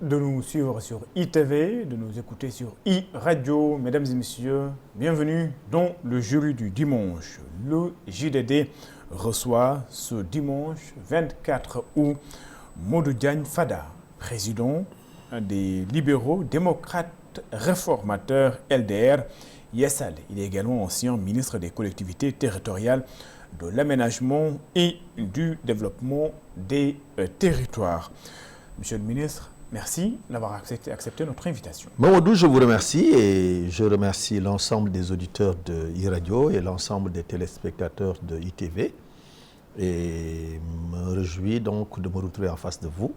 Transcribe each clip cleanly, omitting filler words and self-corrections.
de nous suivre sur ITV, de nous écouter sur iRadio. Mesdames et messieurs, bienvenue dans le jury du dimanche. Le JDD reçoit ce dimanche 24 août Modou Diagne Fada, président des libéraux démocrates réformateurs LDR Yessal. Il est également ancien ministre des collectivités territoriales, de l'aménagement et du développement des territoires. Monsieur le ministre, merci d'avoir accepté notre invitation. Mamadou, je vous remercie et je remercie l'ensemble des auditeurs de iRadio et l'ensemble des téléspectateurs de ITV et me réjouis donc de me retrouver en face de vous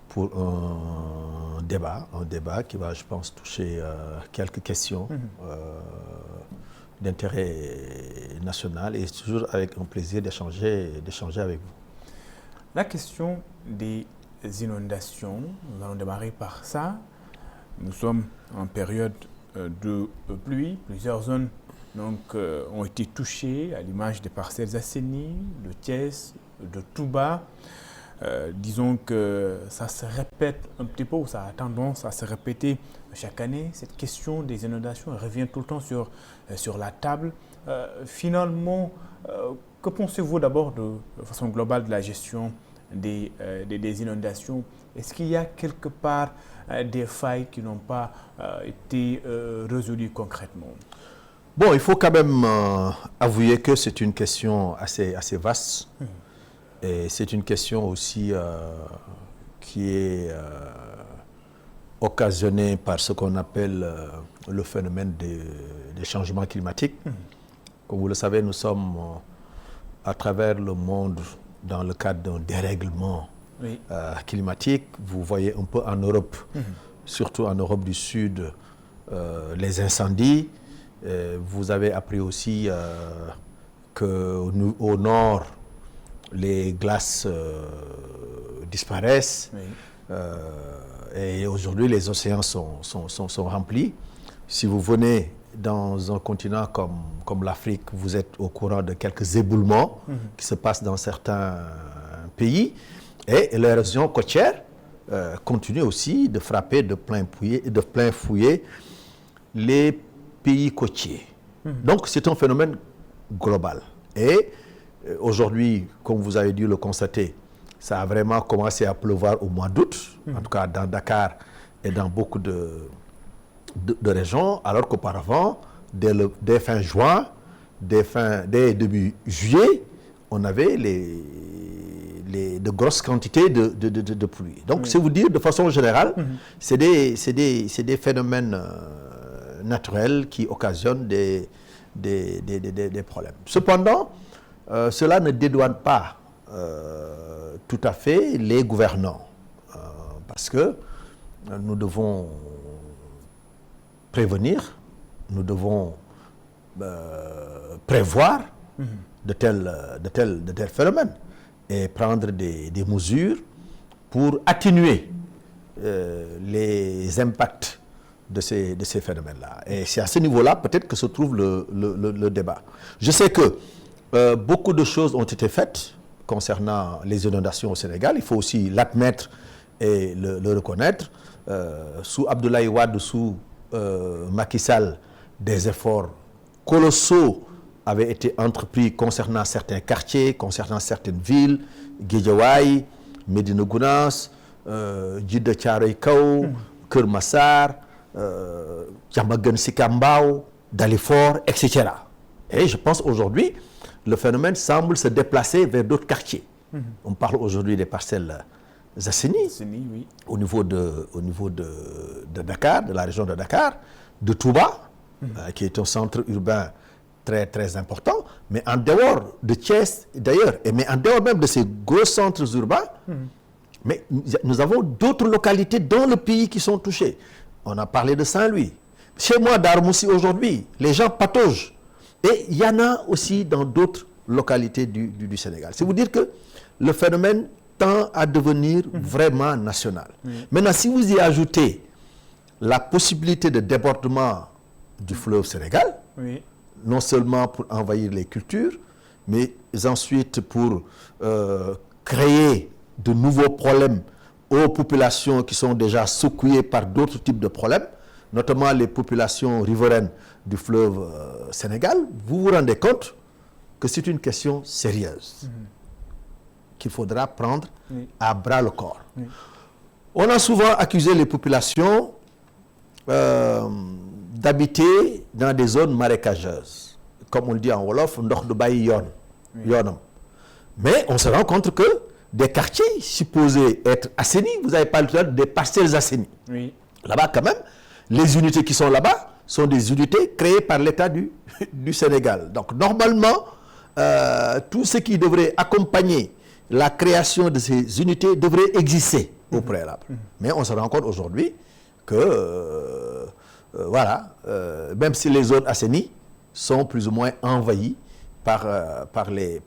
pour un débat qui va, je pense, toucher quelques questions d'intérêt national et toujours avec un plaisir d'échanger avec vous. La question des inondations, nous allons démarrer par ça. Nous sommes en période de pluie. Plusieurs zones ont été touchées, à l'image des parcelles assainies, de Thiès, de Touba. Disons que ça se répète un petit peu, ou ça a tendance à se répéter chaque année. Cette question des inondations revient tout le temps sur la table. Finalement, que pensez-vous d'abord de façon globale de la gestion des inondations? Est-ce qu'il y a quelque part des failles qui n'ont pas été résolues concrètement? Bon, il faut quand même avouer que c'est une question assez vaste. Et c'est une question aussi qui est occasionnée par ce qu'on appelle le phénomène des changements climatiques. Comme vous le savez, nous sommes à travers le monde dans le cadre d'un dérèglement climatique. Vous voyez un peu en Europe, surtout en Europe du Sud, les incendies. Vous avez appris aussi qu'au nord, les glaces disparaissent et aujourd'hui les océans sont remplis. Si vous venez dans un continent comme l'Afrique, vous êtes au courant de quelques éboulements qui se passent dans certains pays et l'érosion côtière continue aussi de frapper de plein fouet les pays côtiers. Donc c'est un phénomène global et aujourd'hui, comme vous avez dû le constater, ça a vraiment commencé à pleuvoir au mois d'août, en tout cas dans Dakar et dans beaucoup de régions, alors qu'auparavant, dès fin juin, dès début juillet, on avait de grosses quantités de pluie. Donc, c'est vous dire, de façon générale, c'est des phénomènes naturels qui occasionnent des problèmes. Cependant, cela ne dédouane pas tout à fait les gouvernants, parce que nous devons prévenir, nous devons prévoir de tels phénomènes et prendre des mesures pour atténuer les impacts de ces phénomènes-là. Et c'est à ce niveau-là peut-être que se trouve le débat. Je sais que beaucoup de choses ont été faites concernant les inondations au Sénégal. Il faut aussi l'admettre et le reconnaître. Sous Abdoulaye Wade, sous Macky Sall, des efforts colossaux avaient été entrepris concernant certains quartiers, concernant certaines villes, Guédiawaye, Médina Gounass, Djiddah Thiaroye Kao, Keur Massar, Diamaguène Sicap Mbao, Dalifort, etc. Et je pense aujourd'hui, le phénomène semble se déplacer vers d'autres quartiers. On parle aujourd'hui des parcelles assainies au niveau de Dakar, de la région de Dakar, de Touba, qui est un centre urbain très, très important, mais en dehors de Thiès d'ailleurs, mais en dehors même de ces gros centres urbains, mais nous avons d'autres localités dans le pays qui sont touchées. On a parlé de Saint-Louis. Chez moi, Darmoussi, aujourd'hui, les gens pataugent. Et il y en a aussi dans d'autres localités du Sénégal. C'est vous dire que le phénomène tend à devenir vraiment national. Maintenant, si vous y ajoutez la possibilité de débordement du fleuve Sénégal, non seulement pour envahir les cultures, mais ensuite pour créer de nouveaux problèmes aux populations qui sont déjà secouées par d'autres types de problèmes, notamment les populations riveraines du fleuve Sénégal, vous vous rendez compte que c'est une question sérieuse qu'il faudra prendre à bras le corps. On a souvent accusé les populations d'habiter dans des zones marécageuses. Comme on le dit en Wolof, ndox du bàyyi yoonam. Mais on se rend compte que des quartiers supposés être assainis, vous avez parlé des parcelles assainies. Oui. Là-bas, quand même, les unités qui sont là-bas sont des unités créées par l'État du Sénégal. Donc, normalement, tout ce qui devrait accompagner la création de ces unités devrait exister au préalable. Mais on se rend compte aujourd'hui que, même si les zones assainies sont plus ou moins envahies par les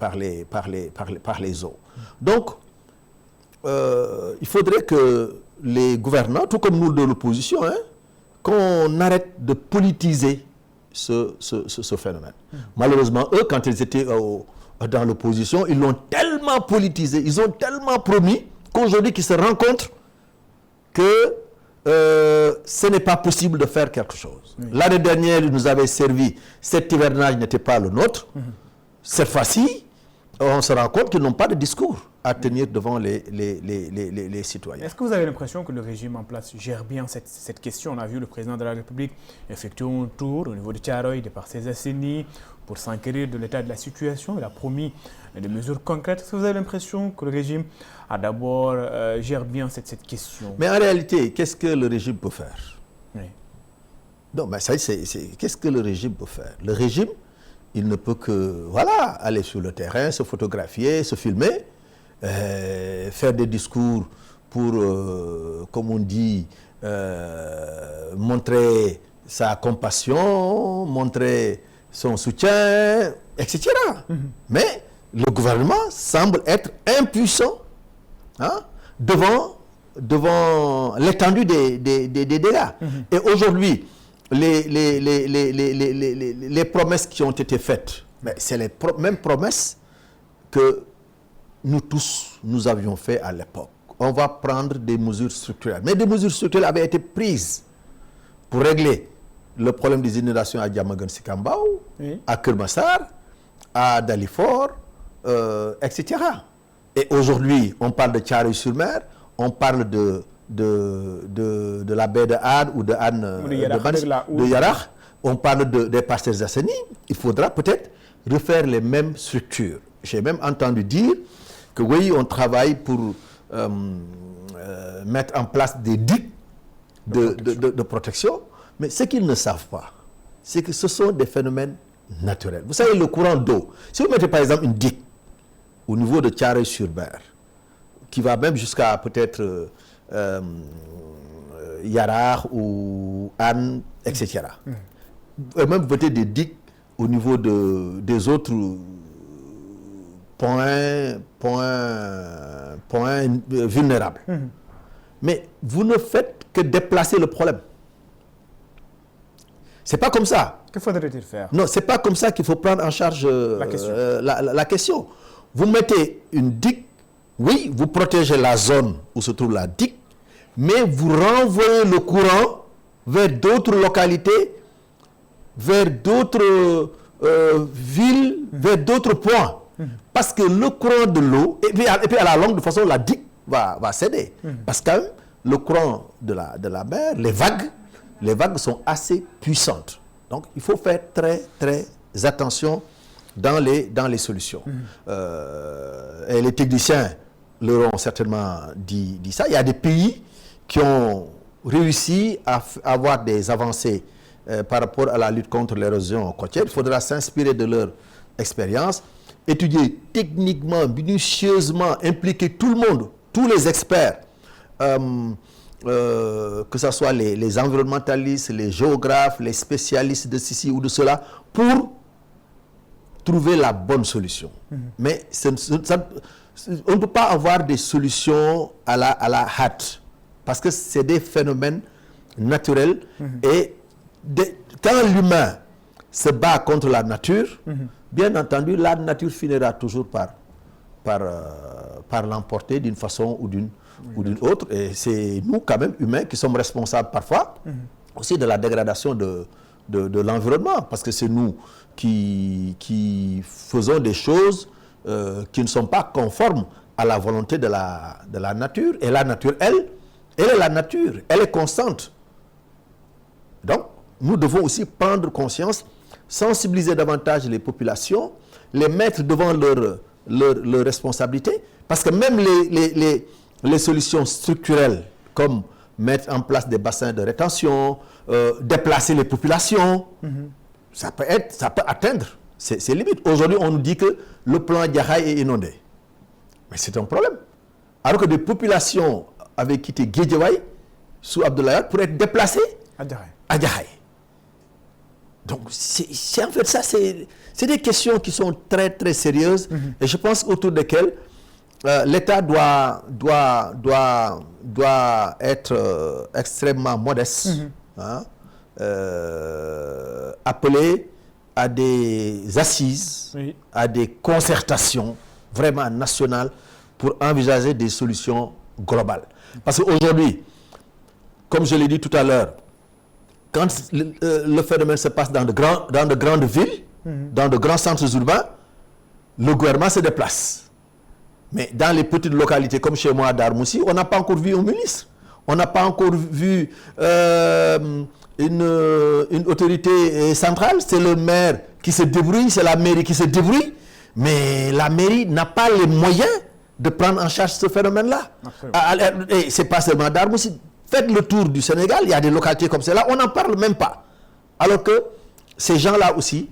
eaux. Donc, il faudrait que les gouvernants, tout comme nous de l'opposition, qu'on arrête de politiser ce phénomène. Malheureusement, eux, quand ils étaient dans l'opposition, ils l'ont tellement politisé, ils ont tellement promis qu'aujourd'hui qu'ils se rencontrent que ce n'est pas possible de faire quelque chose. L'année dernière, ils nous avaient servi, cet hivernage n'était pas le nôtre. Cette fois-ci, on se rend compte qu'ils n'ont pas de discours à tenir devant les citoyens. Est-ce que vous avez l'impression que le régime en place gère bien cette question? On a vu le président de la République effectuer un tour au niveau de Thiaroye, de par ses assainies, pour s'enquérir de l'état de la situation. Il a promis des mesures concrètes. Est-ce que vous avez l'impression que le régime a d'abord gère bien cette question? Mais en réalité, qu'est-ce que le régime peut faire? Non, mais ça, qu'est-ce que le régime peut faire? Le régime, il ne peut que aller sur le terrain, se photographier, se filmer, faire des discours pour, comme on dit, montrer sa compassion, montrer son soutien, etc. Mais le gouvernement semble être impuissant devant l'étendue des dégâts. Et aujourd'hui, les promesses qui ont été faites, c'est les mêmes promesses que nous tous, nous avions fait à l'époque. On va prendre des mesures structurelles. Mais des mesures structurelles avaient été prises pour régler le problème des inondations à Diamaguène-Sicap-Mbao, à Keur Massar, à Dalifort, etc. Et aujourd'hui, on parle de Thiaroye-sur-Mer, on parle de la baie de Hann ou de Hann, de Yarakh, on parle des parcelles assainies. Il faudra peut-être refaire les mêmes structures. J'ai même entendu dire que oui, on travaille pour mettre en place des digues de protection, mais ce qu'ils ne savent pas, c'est que ce sont des phénomènes naturels. Vous savez, le courant d'eau, si vous mettez par exemple une digue au niveau de Thiaroye-sur-Mer, qui va même jusqu'à peut-être Yarakh ou Hann, etc. Et même peut-être des digues au niveau des autres points vulnérables. Mais vous ne faites que déplacer le problème. C'est pas comme ça. Que faudrait-il faire? Non, c'est pas comme ça qu'il faut prendre en charge la question. Vous mettez une digue, oui, vous protégez la zone où se trouve la digue, mais vous renvoyez le courant vers d'autres localités, vers d'autres villes, vers d'autres points. Parce que le courant de l'eau, et puis à la longue, de façon, la digue va céder. Parce que le courant de la mer, les vagues sont assez puissantes. Donc, il faut faire très, très attention dans les solutions. Et les techniciens leur ont certainement dit ça. Il y a des pays qui ont réussi à avoir des avancées par rapport à la lutte contre l'érosion côtière. Il faudra s'inspirer de leur expérience, étudier techniquement, minutieusement, impliquer tout le monde, tous les experts, que ce soit les environnementalistes, les géographes, les spécialistes de ceci ou de cela, pour trouver la bonne solution. Mais on ne peut pas avoir des solutions à la hâte, parce que c'est des phénomènes naturels. Et quand l'humain se bat contre la nature, bien entendu, la nature finira toujours par l'emporter d'une façon ou d'une ou d'une autre. Et c'est nous, quand même, humains, qui sommes responsables parfois aussi de la dégradation de l'environnement. Parce que c'est nous qui faisons des choses qui ne sont pas conformes à la volonté de la nature. Et la nature, elle est la nature. Elle est constante. Donc, nous devons aussi prendre conscience, sensibiliser davantage les populations, les mettre devant leurs responsabilités, parce que même les solutions structurelles, comme mettre en place des bassins de rétention, déplacer les populations, ça peut atteindre ses limites. Aujourd'hui, on nous dit que le plan Diakhaye est inondé. Mais c'est un problème. Alors que des populations avaient quitté Guédiawaye sous Abdoulaye Wade pour être déplacées à Diakhaye. Donc, en fait, ça, c'est des questions qui sont très, très sérieuses. Et je pense autour desquelles l'État doit être extrêmement modeste, appelé à des assises, à des concertations vraiment nationales pour envisager des solutions globales. Parce qu'aujourd'hui, comme je l'ai dit tout à l'heure, quand le phénomène se passe dans de grandes villes, dans de grands centres urbains, le gouvernement se déplace. Mais dans les petites localités comme chez moi à Darmoussi, on n'a pas encore vu un ministre. On n'a pas encore vu une autorité centrale. C'est le maire qui se débrouille, c'est la mairie qui se débrouille. Mais la mairie n'a pas les moyens de prendre en charge ce phénomène-là. Et ce n'est pas seulement Darmoussi. Faites le tour du Sénégal, il y a des localités comme celle-là, on n'en parle même pas. Alors que ces gens-là aussi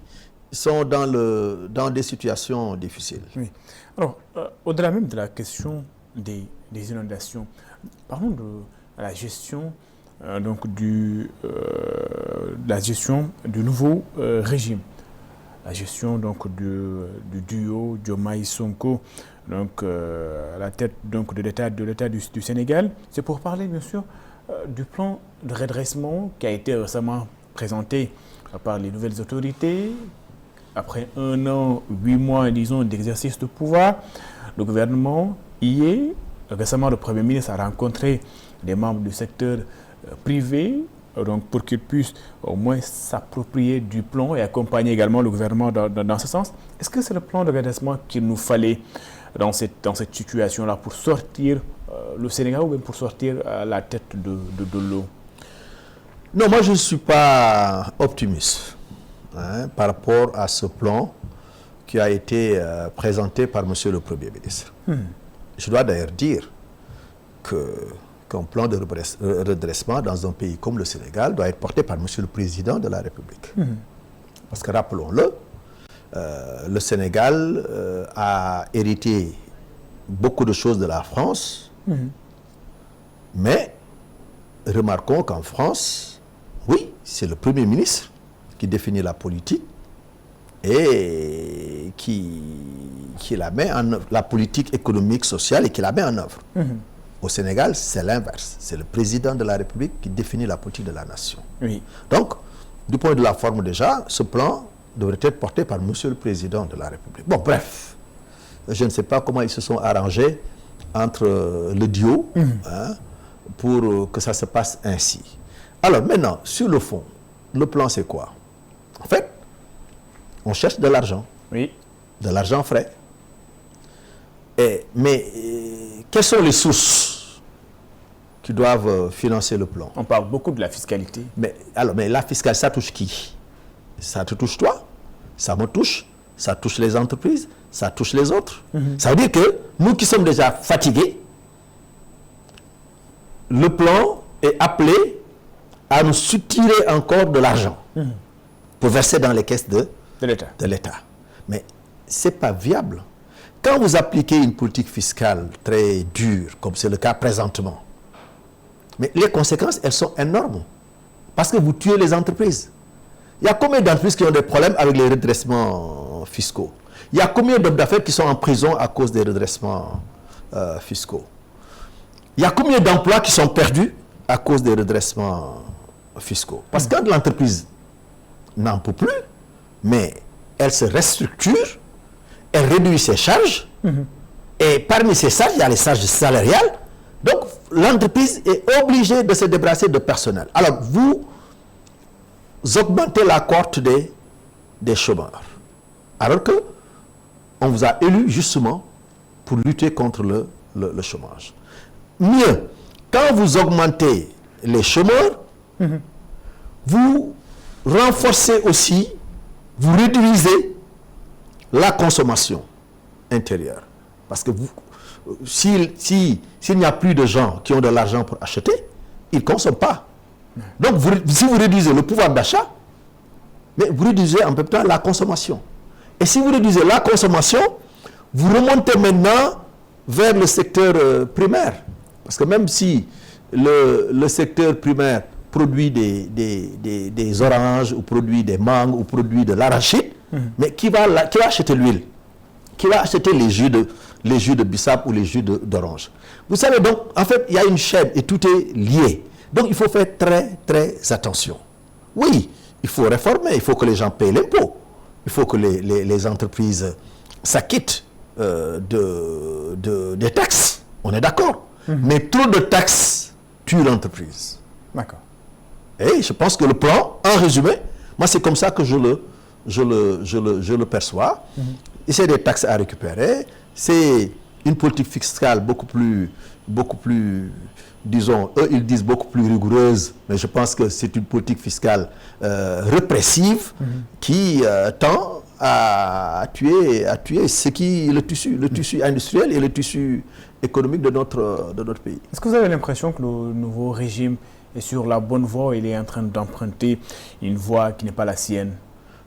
sont dans des situations difficiles. Oui. Alors, au-delà même de la question des inondations, parlons de la gestion, la gestion du nouveau régime. La gestion du duo Diomaye-Sonko, à la tête de l'État du Sénégal. C'est pour parler bien sûr du plan de redressement qui a été récemment présenté par les nouvelles autorités. Après 1 an, 8 mois, disons, d'exercice de pouvoir, le gouvernement y est. Récemment, le Premier ministre a rencontré des membres du secteur privé, pour qu'ils puissent au moins s'approprier du plan et accompagner également le gouvernement dans ce sens. Est-ce que c'est le plan de redressement qu'il nous fallait dans cette situation-là pour sortir le Sénégal ou même pour sortir à la tête de l'eau? Non, moi je ne suis pas optimiste par rapport à ce plan qui a été présenté par M. le Premier ministre. Je dois d'ailleurs dire qu'un plan de redressement dans un pays comme le Sénégal doit être porté par M. le Président de la République. Parce que rappelons-le, le Sénégal a hérité beaucoup de choses de la France, mais remarquons qu'en France, oui, c'est le Premier ministre qui définit la politique et qui la met en œuvre, la politique économique, sociale, et qui la met en œuvre. Au Sénégal, c'est l'inverse. C'est le Président de la République qui définit la politique de la nation. Oui. Donc, du point de la forme déjà, ce plan devrait être porté par M. le Président de la République. Bon, bref, je ne sais pas comment ils se sont arrangés entre le duo pour que ça se passe ainsi. Alors maintenant, sur le fond, le plan c'est quoi? En fait, on cherche de l'argent. Oui. De l'argent frais. Mais quelles sont les sources qui doivent financer le plan? On parle beaucoup de la fiscalité. Mais la fiscalité, ça touche qui? Ça te touche toi, ça me touche, ça touche les entreprises, ça touche les autres. Ça veut dire que nous qui sommes déjà fatigués, le plan est appelé à nous soutirer encore de l'argent pour verser dans les caisses de l'État. Mais ce n'est pas viable. Quand vous appliquez une politique fiscale très dure, comme c'est le cas présentement, mais les conséquences, elles sont énormes. Parce que vous tuez les entreprises. Il y a combien d'entreprises qui ont des problèmes avec les redressements fiscaux? Il y a combien d'hommes d'affaires qui sont en prison à cause des redressements fiscaux? Il y a combien d'emplois qui sont perdus à cause des redressements fiscaux? Parce que quand l'entreprise n'en peut plus, mais elle se restructure, elle réduit ses charges, et parmi ces charges, il y a les charges salariales. Donc, l'entreprise est obligée de se débarrasser de personnel. Alors, vous augmentez la cohorte des chômeurs. Alors que on vous a élu justement pour lutter contre le chômage. Mieux, quand vous augmentez les chômeurs, vous renforcez aussi, vous réduisez la consommation intérieure. Parce que s'il n'y a plus de gens qui ont de l'argent pour acheter, ils ne consomment pas. Donc, si vous réduisez le pouvoir d'achat, mais vous réduisez en même temps la consommation. Et si vous réduisez la consommation, vous remontez maintenant vers le secteur primaire. Parce que même si le secteur primaire produit des oranges, ou produit des mangues, ou produit de l'arachide, mais qui va acheter l'huile? Qui va acheter les jus de bissap ou les jus d'orange? Vous savez, donc, en fait, il y a une chaîne et tout est lié. Donc, il faut faire très, très attention. Oui, il faut réformer, il faut que les gens payent l'impôt. Il faut que les entreprises s'acquittent des taxes. On est d'accord. Mais trop de taxes tuent l'entreprise. D'accord. Et je pense que le plan, en résumé, moi, c'est comme ça que je le perçois. Et c'est des taxes à récupérer. C'est une politique fiscale beaucoup plus, disons, eux, ils disent beaucoup plus rigoureuse, mais je pense que c'est une politique fiscale répressive qui tend à tuer le tissu industriel et le tissu économique de notre pays. Est-ce que vous avez l'impression que le nouveau régime est sur la bonne voie, il est en train d'emprunter une voie qui n'est pas la sienne?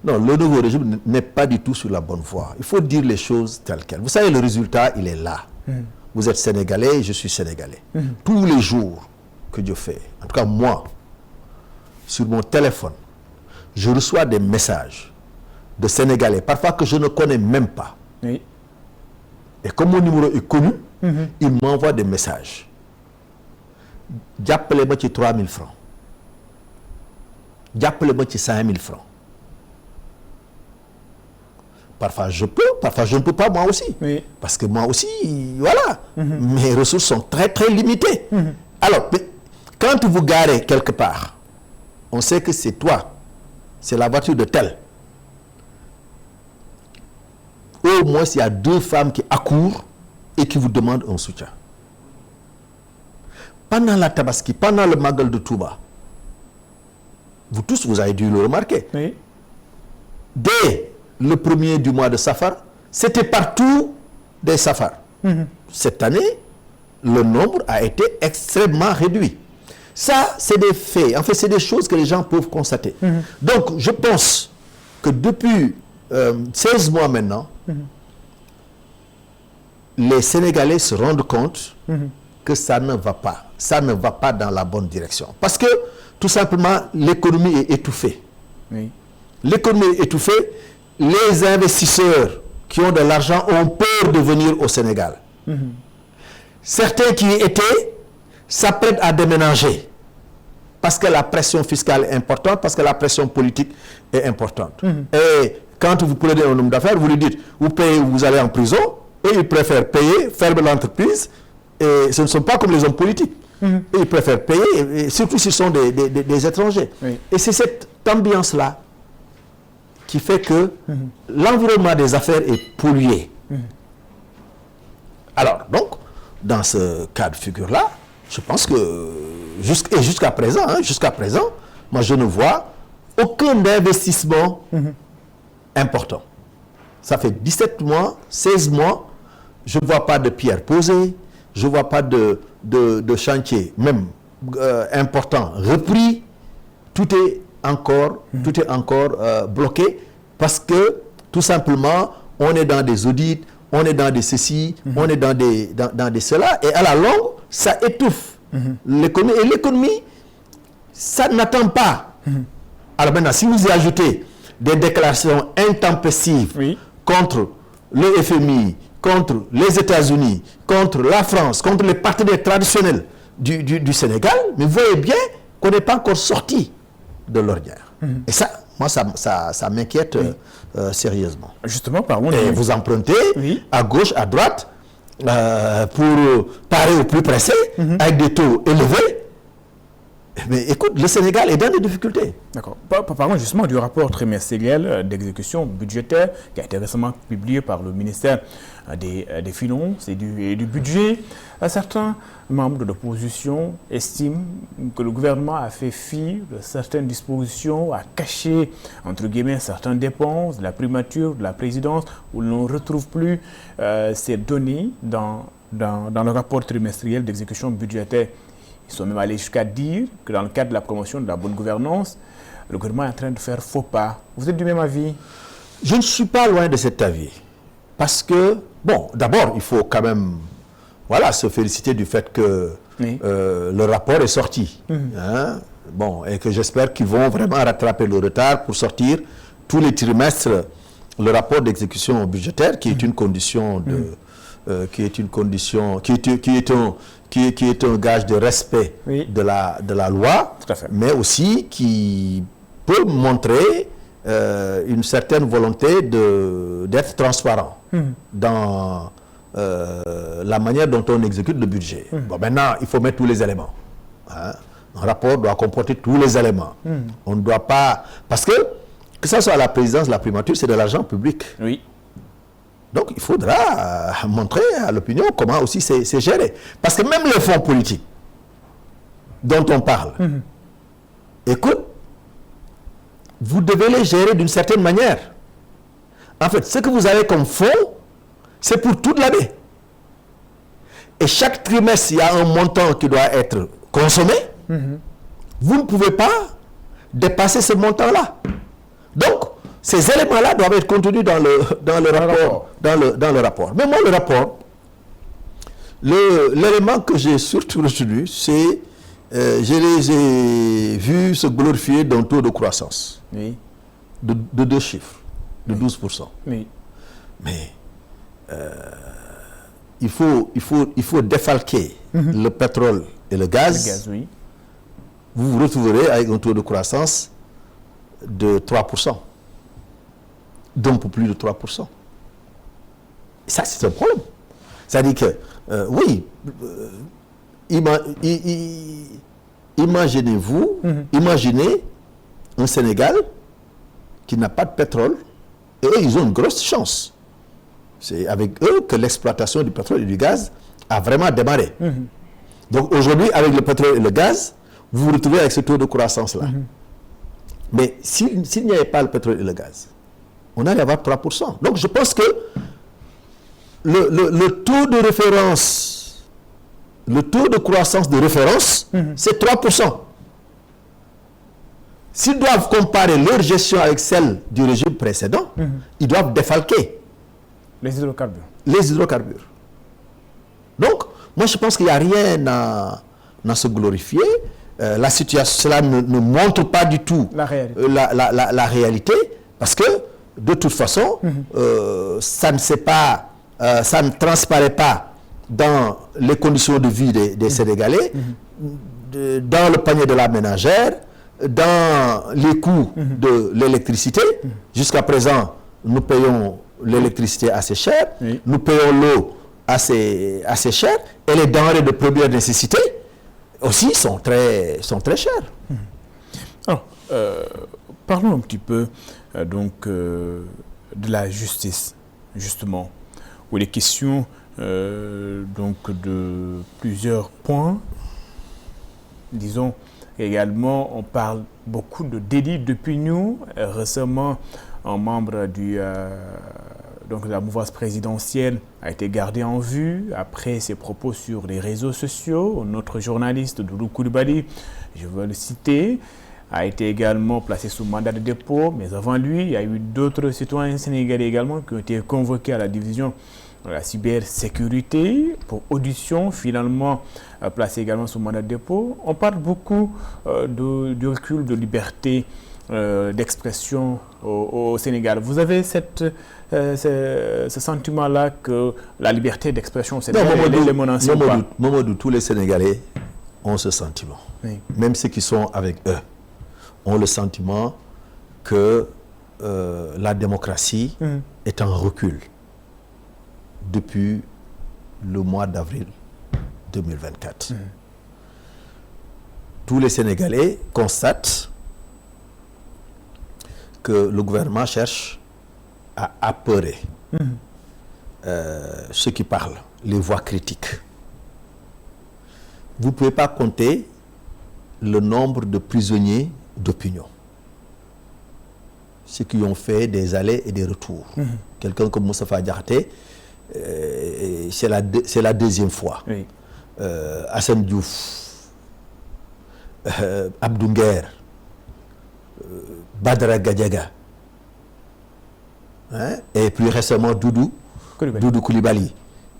Non, le nouveau régime n'est pas du tout sur la bonne voie. Il faut dire les choses telles quelles. Vous savez, le résultat, il est là. Vous êtes sénégalais, je suis sénégalais. Tous les jours que Dieu fait, en tout cas moi, sur mon téléphone, je reçois des messages de Sénégalais, parfois que je ne connais même pas. Oui. Et comme mon numéro est connu, ils m'envoient des messages. J'appelle-moi 3 000 francs. J'appelle-moi 5 000 francs. Parfois je peux, parfois je ne peux pas moi aussi. Oui. Parce que moi aussi, voilà, mes ressources sont très très limitées. Alors, quand vous garez quelque part, on sait que c'est toi, c'est la voiture de tel. Au moins, il y a 2 femmes qui accourent et qui vous demandent un soutien. Pendant la Tabaski, pendant le Magal de Touba, vous tous, vous avez dû le remarquer. Oui. Dès le premier du mois de Safar, c'était partout des Safars. Cette année, le nombre a été extrêmement réduit. Ça, c'est des faits. En fait, c'est des choses que les gens peuvent constater. Donc, je pense que depuis 16 mois maintenant, les Sénégalais se rendent compte que ça ne va pas. Ça ne va pas dans la bonne direction. Parce que, tout simplement, l'économie est étouffée. Oui. L'économie est étouffée. Les investisseurs qui ont de l'argent ont peur de venir au Sénégal. Certains qui y étaient s'apprêtent à déménager parce que la pression fiscale est importante, parce que la pression politique est importante. Et quand vous prenez un homme d'affaires, vous lui dites, vous payez ou vous allez en prison, et ils préfèrent payer, fermer l'entreprise, et ce ne sont pas comme les hommes politiques. Et ils préfèrent payer, et surtout s'ils sont des étrangers. Oui. Et c'est cette ambiance-là qui fait que l'environnement des affaires est pollué. Alors, donc, dans ce cas de figure-là, je pense que jusqu'à présent, moi je ne vois aucun investissement important. Ça fait 17 mois, 16 mois, je ne vois pas de pierre posée, je ne vois pas de chantier, même important, repris. Tout est encore bloqué parce que tout simplement on est dans des audits, on est dans des ceci, on est dans des cela, et à la longue ça étouffe l'économie, et l'économie ça n'attend pas. Alors maintenant, si vous y ajoutez des déclarations intempestives contre le FMI, contre les États-Unis, contre la France, contre les partenaires traditionnels du Sénégal, mais vous voyez bien qu'on n'est pas encore sorti de l'ornière. Et ça, moi, ça m'inquiète sérieusement. Justement, parlons et vous empruntez à gauche, à droite, pour parer au plus pressé, avec des taux élevés. Mais écoute, le Sénégal est dans des difficultés. D'accord. Parlons justement du rapport trimestriel d'exécution budgétaire qui a été récemment publié par le ministère des Finances et du Budget. Certains membres de l'opposition estiment que le gouvernement a fait fi de certaines dispositions, a caché, entre guillemets, certaines dépenses de la primature, de la présidence, où l'on ne retrouve plus ces données dans le rapport trimestriel d'exécution budgétaire. Ils sont même allés jusqu'à dire que dans le cadre de la promotion de la bonne gouvernance, le gouvernement est en train de faire faux pas. Vous êtes du même avis? Je ne suis pas loin de cet avis. Parce que, bon, d'abord, il faut quand même se féliciter du fait que le rapport est sorti. Hein? Bon, et que j'espère qu'ils vont vraiment rattraper le retard pour sortir tous les trimestres le rapport d'exécution budgétaire, qui est une condition qui est un gage de respect de la loi, mais aussi qui peut montrer une certaine volonté d'être transparent dans la manière dont on exécute le budget. Bon, maintenant, il faut mettre tous les éléments. Hein. Un rapport doit comporter tous les éléments. On ne doit pas... Parce que ce soit la présidence, la primature, c'est de l'argent public. Oui. Donc, il faudra montrer à l'opinion comment aussi c'est géré. Parce que même les fonds politiques dont on parle, écoute, vous devez les gérer d'une certaine manière. En fait, ce que vous avez comme fonds, c'est pour toute l'année. Et chaque trimestre, il y a un montant qui doit être consommé. Vous ne pouvez pas dépasser ce montant-là. Donc, ces éléments-là doivent être contenus dans le rapport. Mais moi, le rapport, l'élément que j'ai surtout retenu, c'est j'ai vu se glorifier d'un taux de croissance de 2 chiffres, de 12%. Oui. Mais il faut défalquer le pétrole et le gaz. Oui. Vous vous retrouverez avec un taux de croissance de 3%. D'un peu plus de 3%. Et ça, c'est un problème. C'est-à-dire que, imaginez-vous, imaginez un Sénégal qui n'a pas de pétrole, et eux, ils ont une grosse chance. C'est avec eux que l'exploitation du pétrole et du gaz a vraiment démarré. Donc aujourd'hui, avec le pétrole et le gaz, vous vous retrouvez avec ce taux de croissance-là. Mais s'il n'y avait pas le pétrole et le gaz, on allait avoir 3%. Donc je pense que le taux de référence, le taux de croissance de référence, c'est 3%. S'ils doivent comparer leur gestion avec celle du régime précédent, ils doivent défalquer les hydrocarbures. Les hydrocarbures. Donc, moi je pense qu'il n'y a rien à se glorifier. La situation, cela ne montre pas du tout la réalité. La réalité, parce que de toute façon, ça ne transparaît pas dans les conditions de vie des Sénégalais, dans le panier de la ménagère, dans les coûts de l'électricité. Jusqu'à présent, nous payons l'électricité assez cher, nous payons l'eau assez cher, et les denrées de première nécessité aussi sont très chères. Alors, parlons un petit peu de la justice, justement, où les questions de plusieurs points. Disons également, on parle beaucoup de délits depuis nous. Récemment, un membre de la mouvance présidentielle a été gardé en vue après ses propos sur les réseaux sociaux. Notre journaliste Doudou Coulibaly, je veux le citer, a été également placé sous mandat de dépôt. Mais avant lui, il y a eu d'autres citoyens sénégalais également qui ont été convoqués à la division de la cybersécurité pour audition, finalement placés également sous mandat de dépôt. On parle beaucoup du recul de liberté d'expression au Sénégal. Vous avez ce sentiment-là que la liberté d'expression au Sénégal est menacée? Mamadou, tous les Sénégalais ont ce sentiment. Oui. Même ceux qui sont avec eux ont le sentiment que la démocratie est en recul depuis le mois d'avril 2024. Tous les Sénégalais constatent que le gouvernement cherche à apeurer ceux qui parlent, les voix critiques. Vous ne pouvez pas compter le nombre de prisonniers d'opinion. Ceux qui ont fait des allers et des retours. Quelqu'un comme Moustapha Diakhaté, c'est la deuxième fois. Oui. Assane Diouf, Abdou Nguer, Badara Gadiaga, hein, et plus récemment Doudou Coulibaly,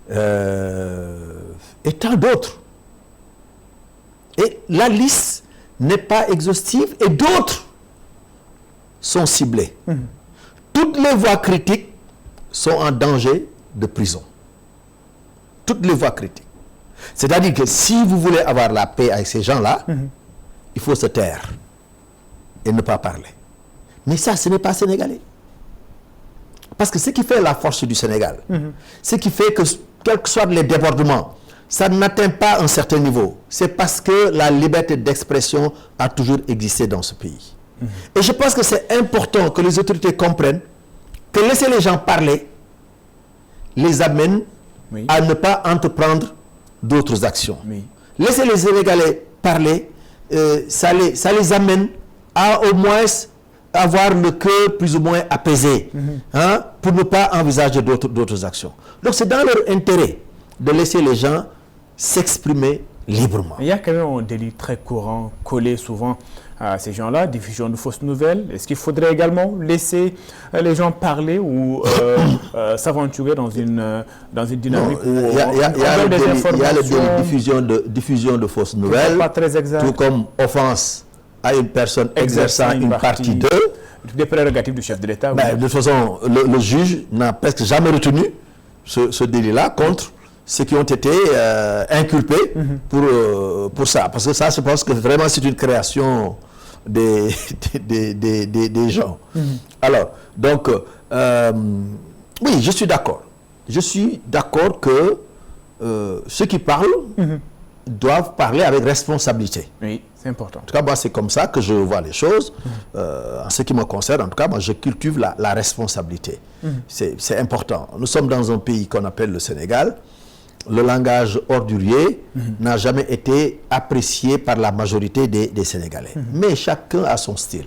et tant d'autres. Et la liste n'est pas exhaustive et d'autres sont ciblés. Toutes les voix critiques sont en danger de prison. Toutes les voix critiques. C'est-à-dire que si vous voulez avoir la paix avec ces gens-là, il faut se taire et ne pas parler. Mais ça, ce n'est pas sénégalais. Parce que ce qui fait la force du Sénégal, ce qui fait que, quels que soient les débordements, ça n'atteint pas un certain niveau. C'est parce que la liberté d'expression a toujours existé dans ce pays. Et je pense que c'est important que les autorités comprennent que laisser les gens parler les amène à ne pas entreprendre d'autres actions. Laisser les Sénégalais parler, ça les amène à au moins avoir le cœur plus ou moins apaisé, hein, pour ne pas envisager d'autres actions. Donc c'est dans leur intérêt de laisser les gens s'exprimer librement. Il y a quand même un délit très courant, collé souvent à ces gens-là, diffusion de fausses nouvelles. Est-ce qu'il faudrait également laisser les gens parler ou s'aventurer dans une dynamique où il y a le délit diffusion de fausses nouvelles, pas très exact, tout comme offense à une personne exerçant une partie d'eux. Des prérogatives du chef de l'État. De toute façon, le juge n'a presque jamais retenu ce délit-là contre ceux qui ont été inculpés pour ça. Parce que ça, je pense que vraiment c'est une création des gens. Alors, donc, oui, je suis d'accord. Je suis d'accord que ceux qui parlent doivent parler avec responsabilité. Oui, c'est important. En tout cas, moi, c'est comme ça que je vois les choses. En ce qui me concerne, en tout cas, moi, je cultive la responsabilité. C'est important. Nous sommes dans un pays qu'on appelle le Sénégal. Le langage ordurier n'a jamais été apprécié par la majorité des Sénégalais. Mais chacun a son style.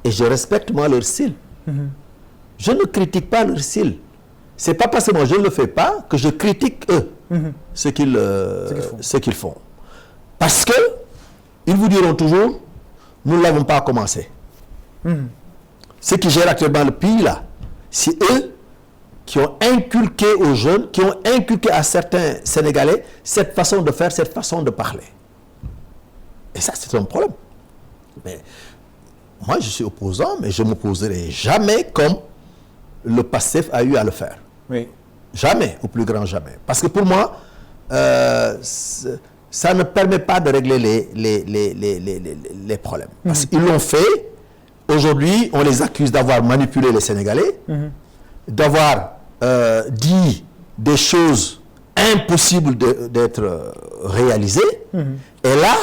Et je respecte, moi, leur style. Je ne critique pas leur style. C'est pas parce que moi, je ne le fais pas que je critique eux, ce qu'ils font. Parce que ils vous diront toujours, nous ne l'avons pas commencé. Ceux qui gèrent actuellement le pays, là, c'est eux qui ont inculqué aux jeunes, qui ont inculqué à certains Sénégalais cette façon de faire, cette façon de parler. Et ça, c'est un problème. Mais moi, je suis opposant, mais je ne m'opposerai jamais comme le PASTEF a eu à le faire. Oui. Jamais, au plus grand jamais. Parce que pour moi, ça ne permet pas de régler les problèmes. Parce qu'ils l'ont fait. Aujourd'hui, on les accuse d'avoir manipulé les Sénégalais, d'avoir dit des choses impossibles d'être réalisées. Et là,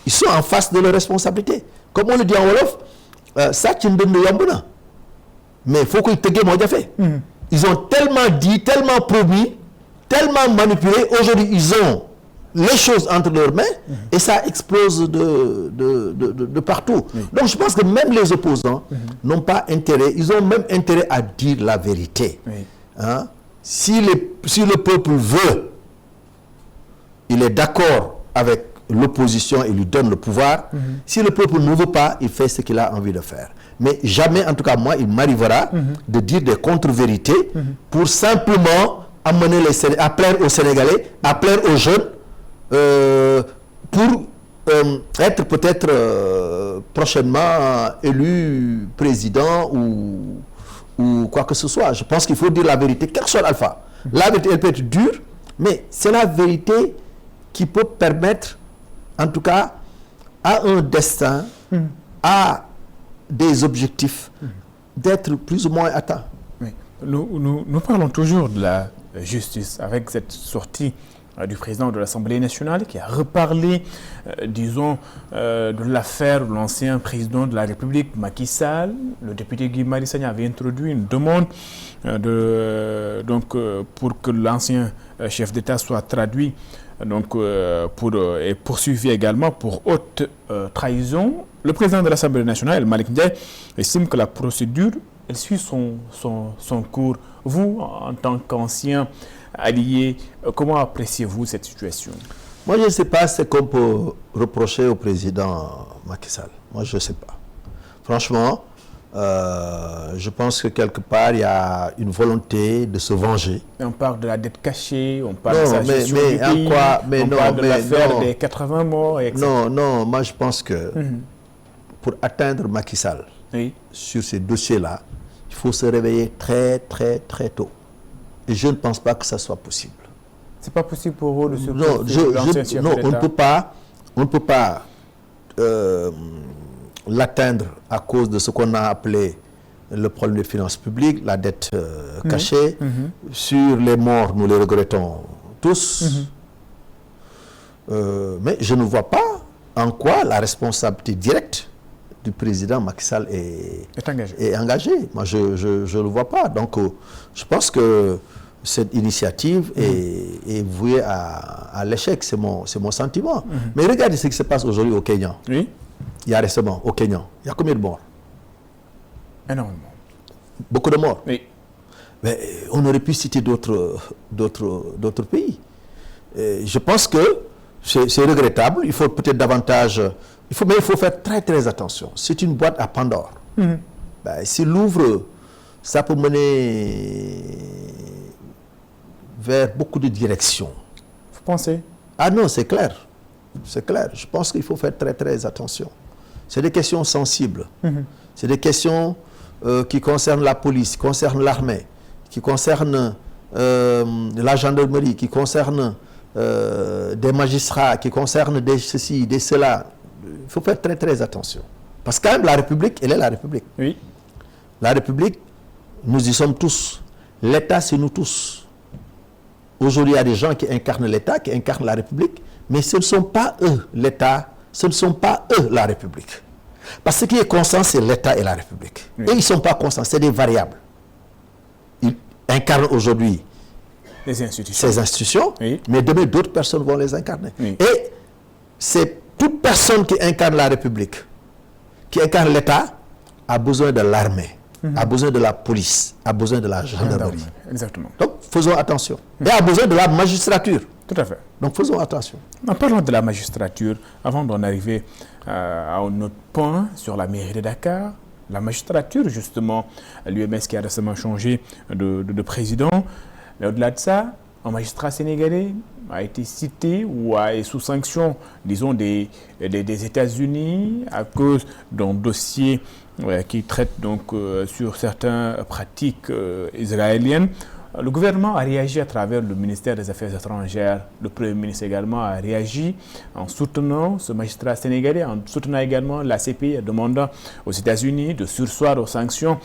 ils sont en face de leurs responsabilités. Comme on le dit en Wolof, ça, tu ne donnes pas. Mais il faut qu'ils te fait. Ils ont tellement dit, tellement promis, tellement manipulé. Aujourd'hui, ils ont les choses entre leurs mains et ça explose de partout. Donc, je pense que même les opposants n'ont pas intérêt, ils ont même intérêt à dire la vérité. Hein? Si le peuple veut, il est d'accord avec l'opposition et lui donne le pouvoir. Si le peuple ne veut pas, il fait ce qu'il a envie de faire. Mais jamais, en tout cas moi, il m'arrivera de dire des contre-vérités pour simplement amener à plaire aux Sénégalais, à plaire aux jeunes, pour être peut-être prochainement élu président ou quoi que ce soit. Je pense qu'il faut dire la vérité, quel que soit l'alpha. La vérité, elle peut être dure, mais c'est la vérité qui peut permettre, en tout cas, à un destin, à des objectifs, d'être plus ou moins atteints. Oui. Nous parlons toujours de la justice. Avec cette sortie du président de l'Assemblée nationale qui a reparlé, disons, de l'affaire de l'ancien président de la République, Macky Sall. Le député Guy Marius Sagna avait introduit une demande pour que l'ancien chef d'État soit traduit et poursuivi également pour haute trahison. Le président de l'Assemblée nationale, Malick Ndiaye, estime que la procédure elle suit son cours. Vous, en tant qu'ancien allié, comment appréciez-vous cette situation? Moi, je ne sais pas ce qu'on peut reprocher au président Macky Sall. Moi, je ne sais pas. Franchement, je pense que quelque part, il y a une volonté de se venger. On parle de la dette cachée, on parle de sa gestion du pays, on parle de l'affaire des 80 morts, etc. Non, moi je pense que pour atteindre Macky Sall, sur ces dossiers-là, il faut se réveiller très, très, très tôt. Et je ne pense pas que ça soit possible. C'est pas possible pour vous de se on ne peut pas l'atteindre à cause de ce qu'on a appelé le problème des finances publiques, la dette cachée. Sur les morts, nous les regrettons tous. Mais je ne vois pas en quoi la responsabilité directe du président Macky Sall est engagée. Moi, je ne le vois pas. Donc, je pense que cette initiative est vouée à l'échec. C'est mon sentiment. Mais regardez ce qui se passe aujourd'hui au Kenya. Oui. Il y a récemment, au Kenya, il y a combien de morts? Énormément. Beaucoup de morts. Oui. Mais on aurait pu citer d'autres pays. Je pense que c'est regrettable. Il faut peut-être davantage... Mais il faut faire très très attention. C'est une boîte à Pandore. S'il l'ouvre, ça peut mener vers beaucoup de directions. Vous pensez? Ah non, c'est clair. C'est clair. Je pense qu'il faut faire très très attention. C'est des questions sensibles. C'est des questions qui concernent la police, qui concernent l'armée, qui concernent la gendarmerie, qui concernent des magistrats, qui concernent des ceci, des cela. Il faut faire très très attention. Parce que quand même la République, elle est la République. Oui. La République, nous y sommes tous. L'État, c'est nous tous. Aujourd'hui, il y a des gens qui incarnent l'État, qui incarnent la République, mais ce ne sont pas eux l'État, ce ne sont pas eux la République. Parce que ce qui est constant, c'est l'État et la République. Et ils ne sont pas constants, c'est des variables. Ils incarnent aujourd'hui ces institutions, mais demain, d'autres personnes vont les incarner. Et c'est toute personne qui incarne la République, qui incarne l'État, a besoin de l'armée, a besoin de la police, a besoin de la gendarmerie. Exactement. Donc, faisons attention. Et a besoin de la magistrature. Tout à fait. Donc, faisons attention. En parlant de la magistrature, avant d'en arriver à un autre point sur la mairie de Dakar, la magistrature, justement, l'UMS qui a récemment changé de président, mais au-delà de ça, un magistrat sénégalais a été cité ou est sous sanction, disons, des États-Unis à cause d'un dossier qui traite donc sur certaines pratiques israéliennes. Le gouvernement a réagi à travers le ministère des Affaires étrangères. Le Premier ministre également a réagi en soutenant ce magistrat sénégalais, en soutenant également la CPI, demandant aux États-Unis de surseoir aux sanctions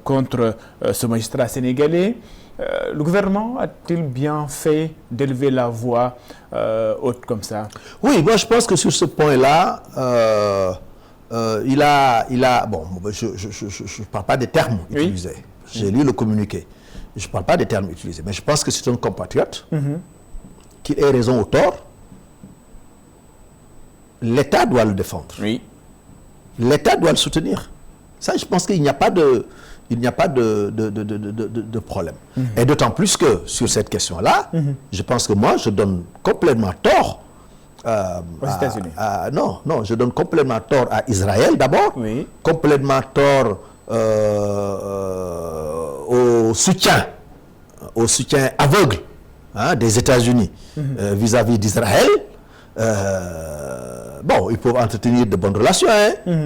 contre ce magistrat sénégalais. Le gouvernement a-t-il bien fait d'élever la voix haute comme ça? Oui, moi je pense que sur ce point-là, il a bon, je ne parle pas des termes utilisés. J'ai lu le communiqué. Je ne parle pas des termes utilisés, mais je pense que c'est un compatriote, qu'il ait raison ou tort, l'État doit le défendre. Oui. L'État doit le soutenir. Ça, je pense qu'il n'y a pas de problème. Et d'autant plus que sur cette question-là, je pense que moi, je donne complètement tort aux États-Unis. Non, je donne complètement tort à Israël d'abord, complètement tort au soutien aveugle des États-Unis vis-à-vis d'Israël. Bon, ils peuvent entretenir de bonnes relations,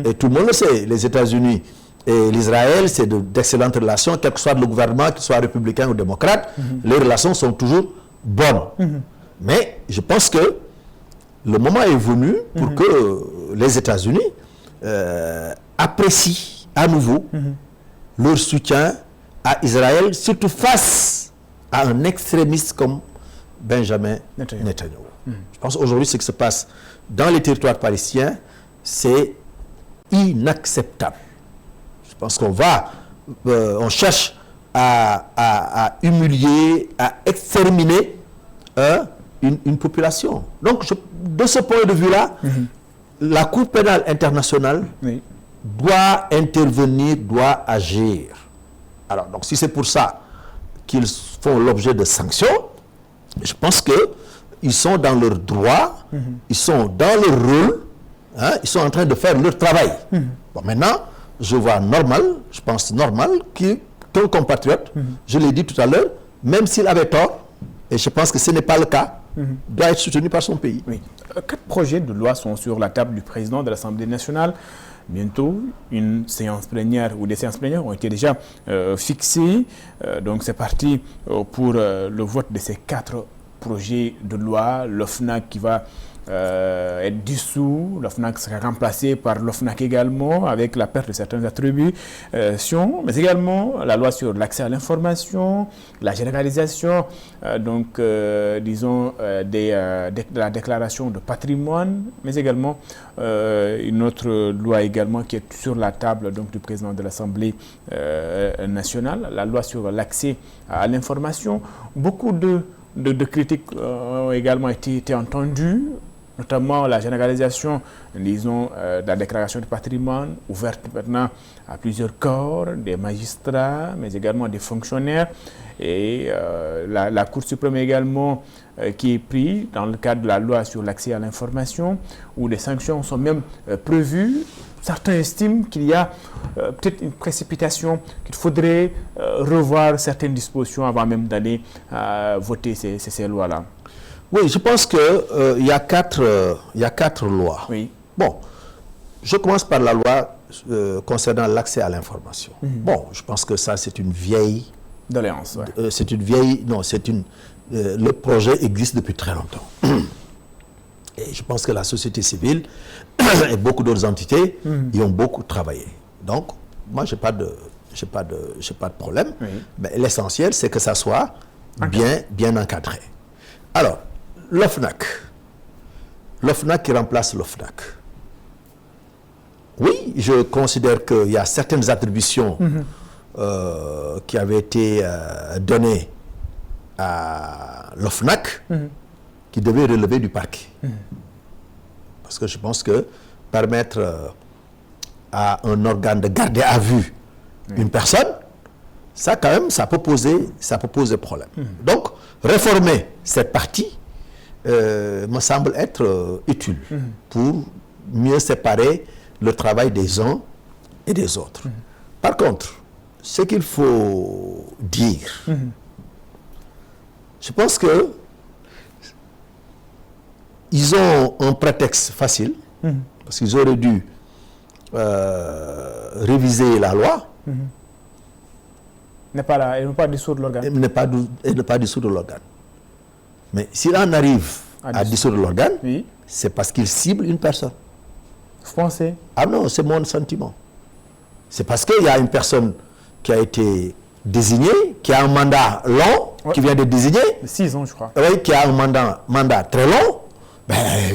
et tout le monde le sait. Les États-Unis et l'Israël, c'est d'excellentes relations, quel que soit le gouvernement, qu'il soit républicain ou démocrate, les relations sont toujours bonnes. Mais je pense que le moment est venu pour que les États-Unis apprécient à nouveau leur soutien à Israël, surtout face à un extrémiste comme Benjamin Netanyahu. Je pense aujourd'hui ce qui se passe dans les territoires palestiniens, c'est inacceptable. Je pense on cherche à humilier, à exterminer une population. Donc, de ce point de vue-là, la Cour pénale internationale doit intervenir, doit agir. Alors, donc, si c'est pour ça qu'ils font l'objet de sanctions, je pense qu'ils sont dans leur droit, ils sont dans leur rôle, ils sont en train de faire leur travail. Bon, maintenant, je vois normal, je pense normal qu'un compatriote, je l'ai dit tout à l'heure, même s'il avait tort, et je pense que ce n'est pas le cas, doit être soutenu par son pays. Oui. 4 projets de loi sont sur la table du président de l'Assemblée nationale. Bientôt, une séance plénière ou des séances plénières ont été déjà fixées. Donc c'est parti pour le vote de ces 4 projets de loi. L'OFNAC qui va être dissous, l'OFNAC sera remplacé par l'OFNAC également, avec la perte de certaines attributions, mais également la loi sur l'accès à l'information, la généralisation, de la déclaration de patrimoine, mais également une autre loi également qui est sur la table donc, du président de l'Assemblée nationale, la loi sur l'accès à l'information. Beaucoup de critiques ont également été entendues, notamment la généralisation, disons, de la déclaration de patrimoine, ouverte maintenant à plusieurs corps, des magistrats, mais également des fonctionnaires. Et la Cour suprême également qui est prise dans le cadre de la loi sur l'accès à l'information, où des sanctions sont même prévues. Certains estiment qu'il y a peut-être une précipitation, qu'il faudrait revoir certaines dispositions avant même d'aller voter ces lois-là. Oui, je pense qu'il y a 4 lois. Oui. Bon, je commence par la loi concernant l'accès à l'information. Bon, je pense que ça, c'est une vieille... doléance, ouais. C'est une vieille... Non, le projet existe depuis très longtemps. Et je pense que la société civile et beaucoup d'autres entités y ont beaucoup travaillé. Donc, moi, j'ai pas de problème. Oui. Mais l'essentiel, c'est que ça soit bien encadré. Alors, l'OFNAC qui remplace l'OFNAC. Oui, je considère qu'il y a certaines attributions qui avaient été données à l'OFNAC qui devaient relever du parquet. Parce que je pense que permettre à un organe de garder à vue une personne, ça quand même, ça peut poser problème. Donc, réformer cette partie me semble être utile pour mieux séparer le travail des uns et des autres. Par contre, ce qu'il faut dire, je pense que ils ont un prétexte facile, parce qu'ils auraient dû réviser la loi. Ne pas dissoudre l'organe. Et ne pas dissoudre l'organe. Mais s'il en arrive à dissoudre l'organe, c'est parce qu'il cible une personne. Vous pensez? Ah non, c'est mon sentiment. C'est parce qu'il y a une personne qui a été désignée, qui a un mandat long, qui vient de désigner. 6 ans, je crois. Oui, qui a un mandat très long. Ben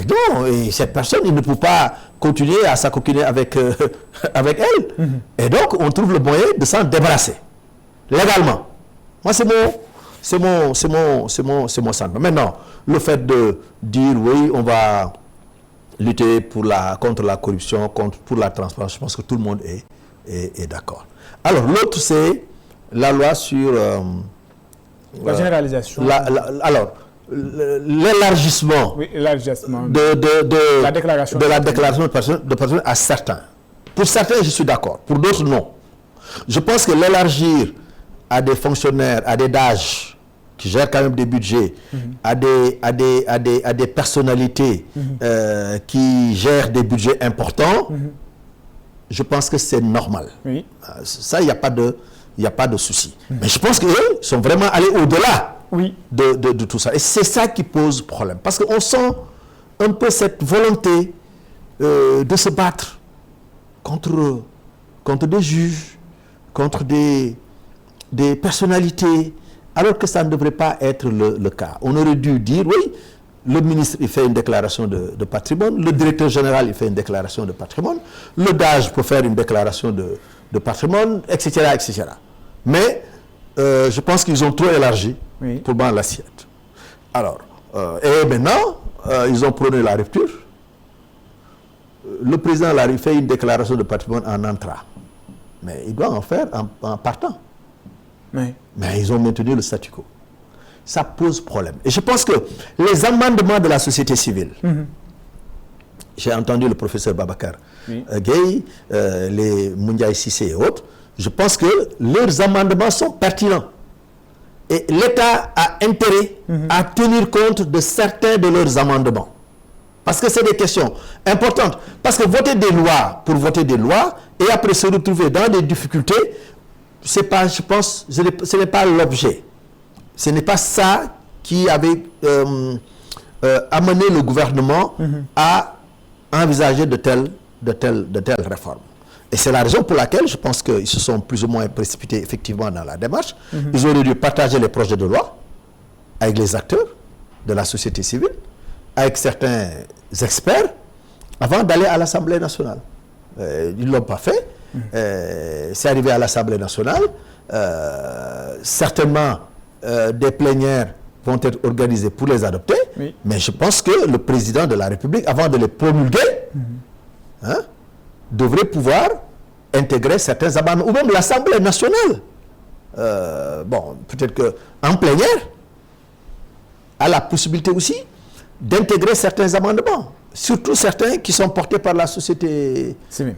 non, et cette personne, il ne peut pas continuer à s'acoquiner avec elle. Et donc, on trouve le moyen de s'en débarrasser. Légalement. Moi, c'est mon sentiment. Maintenant, le fait de dire, oui, on va lutter contre la corruption, pour la transparence, je pense que tout le monde est d'accord. Alors, l'autre, c'est la loi sur... la généralisation. Alors, l'élargissement de la déclaration de patrimoine à certains. Pour certains, je suis d'accord. Pour d'autres, non. Je pense que l'élargir à des fonctionnaires, à des DAGE qui gèrent quand même des budgets, à des personnalités qui gèrent des budgets importants, je pense que c'est normal. Oui. Ça, il n'y a pas de souci. Mais je pense qu'eux sont vraiment allés au-delà de tout ça. Et c'est ça qui pose problème. Parce qu'on sent un peu cette volonté de se battre contre des juges, contre des personnalités alors que ça ne devrait pas être le cas. On aurait dû dire, oui, le ministre il fait une déclaration de patrimoine, le directeur général il fait une déclaration de patrimoine, le DAGE peut faire une déclaration de patrimoine, etc., etc. Mais je pense qu'ils ont trop élargi pour dans l'assiette. Alors, et maintenant, ils ont prôné la rupture. Le président a fait une déclaration de patrimoine en entrant. Mais il doit en faire en partant. Oui. Mais ils ont maintenu le statu quo. Ça pose problème. Et je pense que les amendements de la société civile, j'ai entendu le professeur Babacar Gueye, les Moundiaï Sissé et autres, je pense que leurs amendements sont pertinents. Et l'État a intérêt à tenir compte de certains de leurs amendements. Parce que c'est des questions importantes. Parce que voter des lois pour voter des lois et après se retrouver dans des difficultés, c'est pas, je pense, ce n'est pas l'objet. Ce n'est pas ça qui avait amené le gouvernement à envisager de telles réformes. Et c'est la raison pour laquelle je pense qu'ils se sont plus ou moins précipités effectivement dans la démarche. Ils auraient dû partager les projets de loi avec les acteurs de la société civile, avec certains experts, avant d'aller à l'Assemblée nationale. Ils ne l'ont pas fait. C'est arrivé à l'Assemblée nationale. Certainement, des plénières vont être organisées pour les adopter. Oui. Mais je pense que le président de la République, avant de les promulguer, devrait pouvoir intégrer certains amendements, ou même l'Assemblée nationale. Bon, peut-être qu'en plénière, a la possibilité aussi d'intégrer certains amendements, surtout certains qui sont portés par la société civile.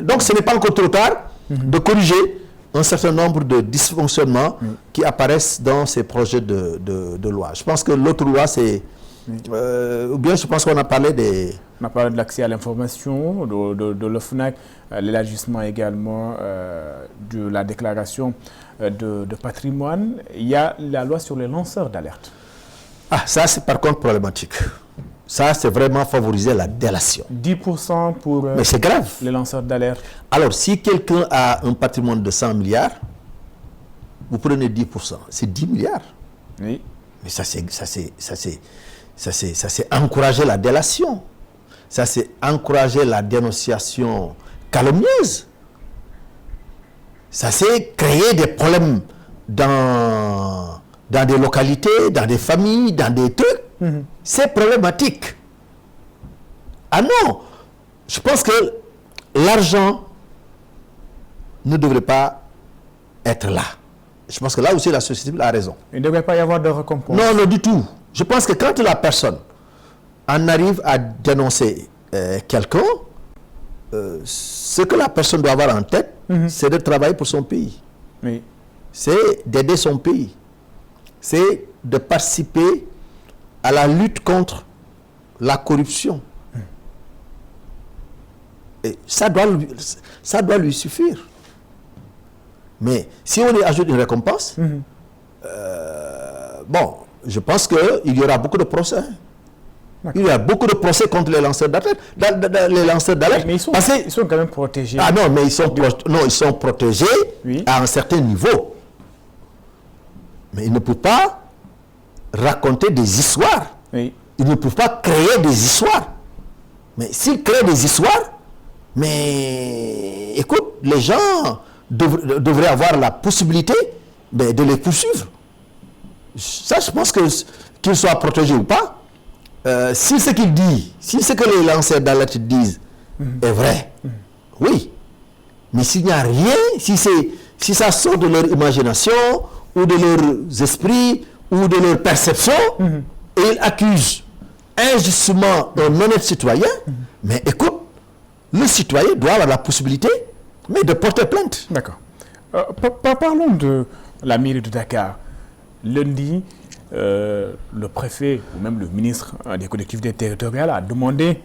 Donc ce n'est pas encore trop tard de corriger un certain nombre de dysfonctionnements qui apparaissent dans ces projets de loi. Je pense que l'autre loi, c'est... ou bien je pense qu'on a parlé des... On a parlé de l'accès à l'information, de l'OFNAC, l'élargissement également de la déclaration de patrimoine. Il y a la loi sur les lanceurs d'alerte. Ah, ça c'est par contre problématique. Ça, c'est vraiment favoriser la délation. 10% pour mais c'est grave. Les lanceurs d'alerte. Alors, si quelqu'un a un patrimoine de 100 milliards, vous prenez 10%. C'est 10 milliards. Oui. Mais ça, c'est encourager la délation. Ça, c'est encourager la dénonciation calomnieuse. Ça, c'est créer des problèmes dans des localités, dans des familles, dans des trucs. C'est problématique. Ah non, je pense que l'argent ne devrait pas être là. Je pense que là aussi la société civile a raison. Il ne devrait pas y avoir de récompense. Non, non, du tout. Je pense que quand la personne en arrive à dénoncer quelqu'un, ce que la personne doit avoir en tête, c'est de travailler pour son pays. Oui. C'est d'aider son pays. C'est de participer à la lutte contre la corruption. Et ça doit lui suffire. Mais si on lui ajoute une récompense, bon, je pense qu'il y aura beaucoup de procès. Il y a beaucoup de procès contre les lanceurs d'alerte. Mais ils sont quand même protégés. Ah non, mais ils sont protégés à un certain niveau. Mais ils ne peuvent pas raconter des histoires. Oui. Ils ne peuvent pas créer des histoires. Mais s'ils créent des histoires, mais écoute, les gens devraient avoir la possibilité de les poursuivre. Ça, je pense qu'ils soient protégés ou pas. Si ce qu'ils disent, si ce que les lanceurs d'alerte disent est vrai, oui. Mais s'il n'y a rien, si ça sort de leur imagination, ou de leurs esprits, ou de leur perception, et ils accusent injustement un honnête citoyen, mais écoute, le citoyen doit avoir la possibilité de porter plainte. D'accord. Parlons de la mairie de Dakar. Lundi, le préfet ou même le ministre des collectivités territoriales a demandé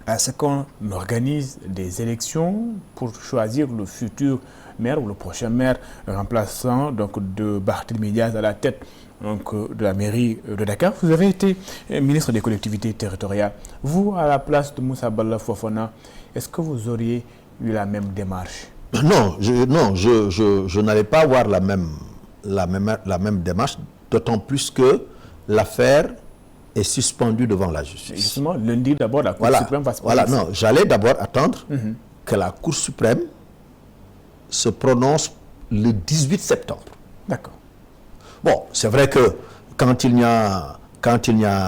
à ce qu'on organise des élections pour choisir le futur maire ou le prochain maire remplaçant donc, de Barthélémy Diaz à la tête de la mairie de Dakar. Vous avez été ministre des collectivités territoriales. Vous, à la place de Moussa Balla Fofana, est-ce que vous auriez eu la même démarche? Non, je n'allais pas avoir la même la même démarche, d'autant plus que l'affaire est suspendue devant la justice. Justement, lundi d'abord, la Cour suprême va se prononcer. Voilà, non, j'allais d'abord attendre que la Cour suprême se prononce le 18 septembre. D'accord. Bon, c'est vrai que quand il n'y a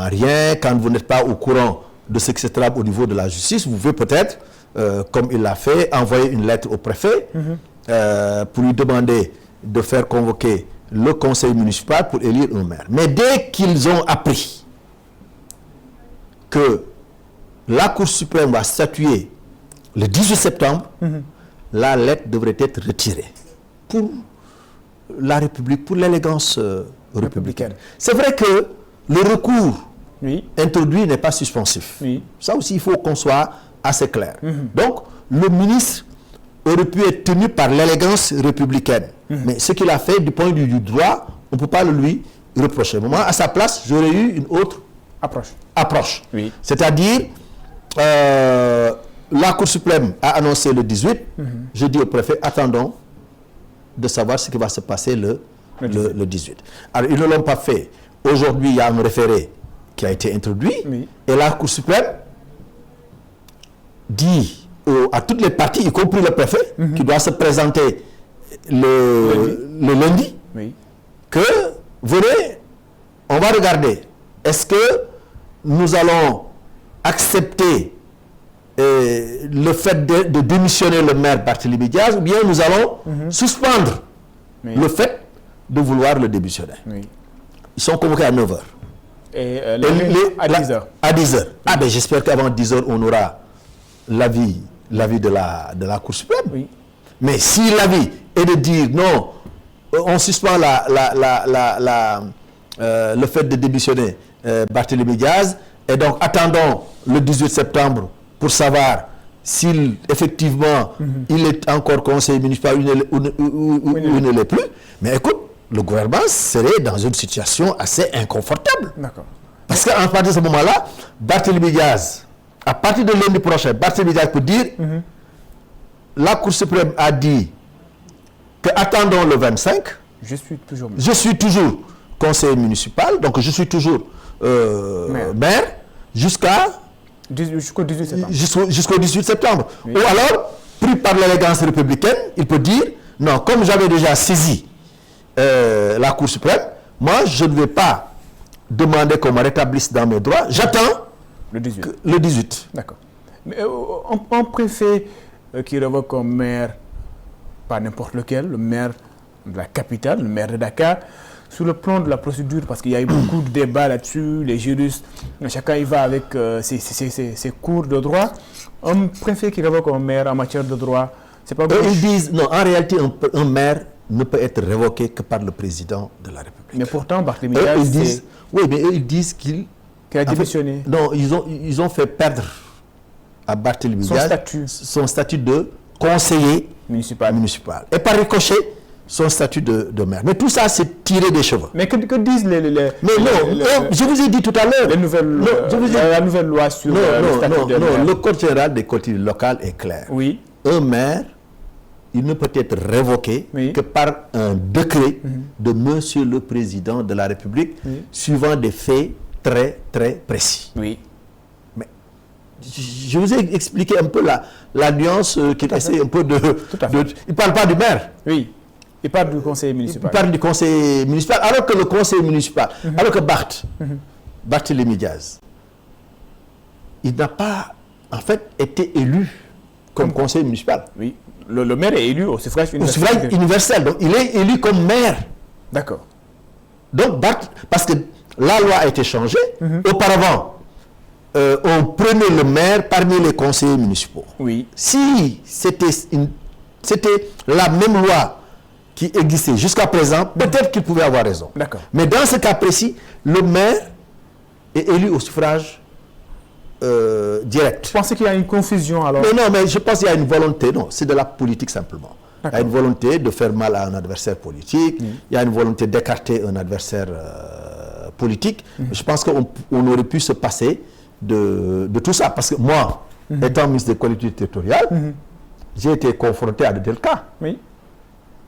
rien, quand vous n'êtes pas au courant de ce qui se trame au niveau de la justice, vous pouvez peut-être, comme il l'a fait, envoyer une lettre au préfet pour lui demander de faire convoquer le conseil municipal pour élire un maire. Mais dès qu'ils ont appris que la Cour suprême va statuer le 18 septembre, la lettre devrait être retirée pour la République, pour l'élégance républicaine. C'est vrai que le recours introduit n'est pas suspensif. Ça aussi, il faut qu'on soit assez clair. Donc, le ministre aurait pu être tenu par l'élégance républicaine. Mais ce qu'il a fait du point de vue du droit, on ne peut pas le lui reprocher. Moi, à sa place, j'aurais eu une autre approche. C'est-à-dire, la Cour suprême a annoncé le 18. Je dis au préfet, attendons de savoir ce qui va se passer le 18. Alors, ils ne l'ont pas fait. Aujourd'hui, il y a un référé qui a été introduit. Et la Cour suprême dit à toutes les parties, y compris le préfet, qui doit se présenter le lundi, que, venez, on va regarder. Est-ce que nous allons accepter le fait de démissionner le maire Barthélémy Diaz, ou bien nous allons suspendre le fait de vouloir le démissionner. Ils sont convoqués à 9h. Et à 10h. À 10h. Ah ben j'espère qu'avant 10h, on aura l'avis de la Cour suprême. Mais si l'avis est de dire non, on suspend le fait de démissionner Barthélémy Diaz, et donc attendons le 18 septembre pour savoir s'il effectivement il est encore conseiller municipal ou il ne l'est plus. Mais écoute, le gouvernement serait dans une situation assez inconfortable. Parce qu'à partir de ce moment-là, Barthélémy Diaz, à partir de lundi prochain, Barthélémy Diaz peut dire la Cour suprême a dit que attendons le 25. Je suis toujours conseiller municipal, donc je suis toujours maire jusqu'au 18 septembre. Jusqu'au 18 septembre. Ou alors, pris par l'élégance républicaine, il peut dire non, comme j'avais déjà saisi la Cour suprême, moi je ne vais pas demander qu'on me rétablisse dans mes droits, j'attends le 18. D'accord. Mais un préfet qui révoque un maire, pas n'importe lequel, le maire de la capitale, le maire de Dakar, sur le plan de la procédure, parce qu'il y a eu beaucoup de débats là-dessus, les juristes, chacun y va avec ses cours de droit. Un préfet qui révoque un maire en matière de droit, c'est pas bon. Ils disent, non, en réalité, un maire ne peut être révoqué que par le président de la République. Mais pourtant, Barthélémy Diaz, ils disent, oui, mais eux, ils disent qu'il a démissionné. Non, ils ont fait perdre à Barthélémy Diaz son statut de conseiller municipal. Et par ricochet, son statut de maire. Mais tout ça, c'est tiré des cheveux. Mais que disent les Mais non, je vous ai dit tout à l'heure. La nouvelle loi sur le statut de maire. Non, le code général des collectivités locales est clair. Un maire, il ne peut être révoqué que par un décret de Monsieur le Président de la République, suivant des faits très, très précis. Mais je vous ai expliqué un peu la nuance qu'il essaie un peu de... Il ne parle pas du maire. Il parle du conseil municipal. Il parle du conseil municipal, alors que le conseil municipal, alors que Barthélémy Diaz, il n'a pas, en fait, été élu comme conseiller municipal. Le maire est élu au suffrage universel. Au suffrage universel, donc il est élu comme maire. D'accord. Donc, parce que la loi a été changée, auparavant, on prenait le maire parmi les conseillers municipaux. Si c'était la même loi qui existait jusqu'à présent, peut-être qu'il pouvait avoir raison. Mais dans ce cas précis, le maire est élu au suffrage direct. Vous pensez qu'il y a une confusion alors? Mais non, mais je pense qu'il y a une volonté, non, c'est de la politique simplement. Il y a une volonté de faire mal à un adversaire politique, il y a une volonté d'écarter un adversaire politique. Je pense qu'on aurait pu se passer de tout ça. Parce que moi, étant ministre des collectivités territoriales, j'ai été confronté à de tels cas.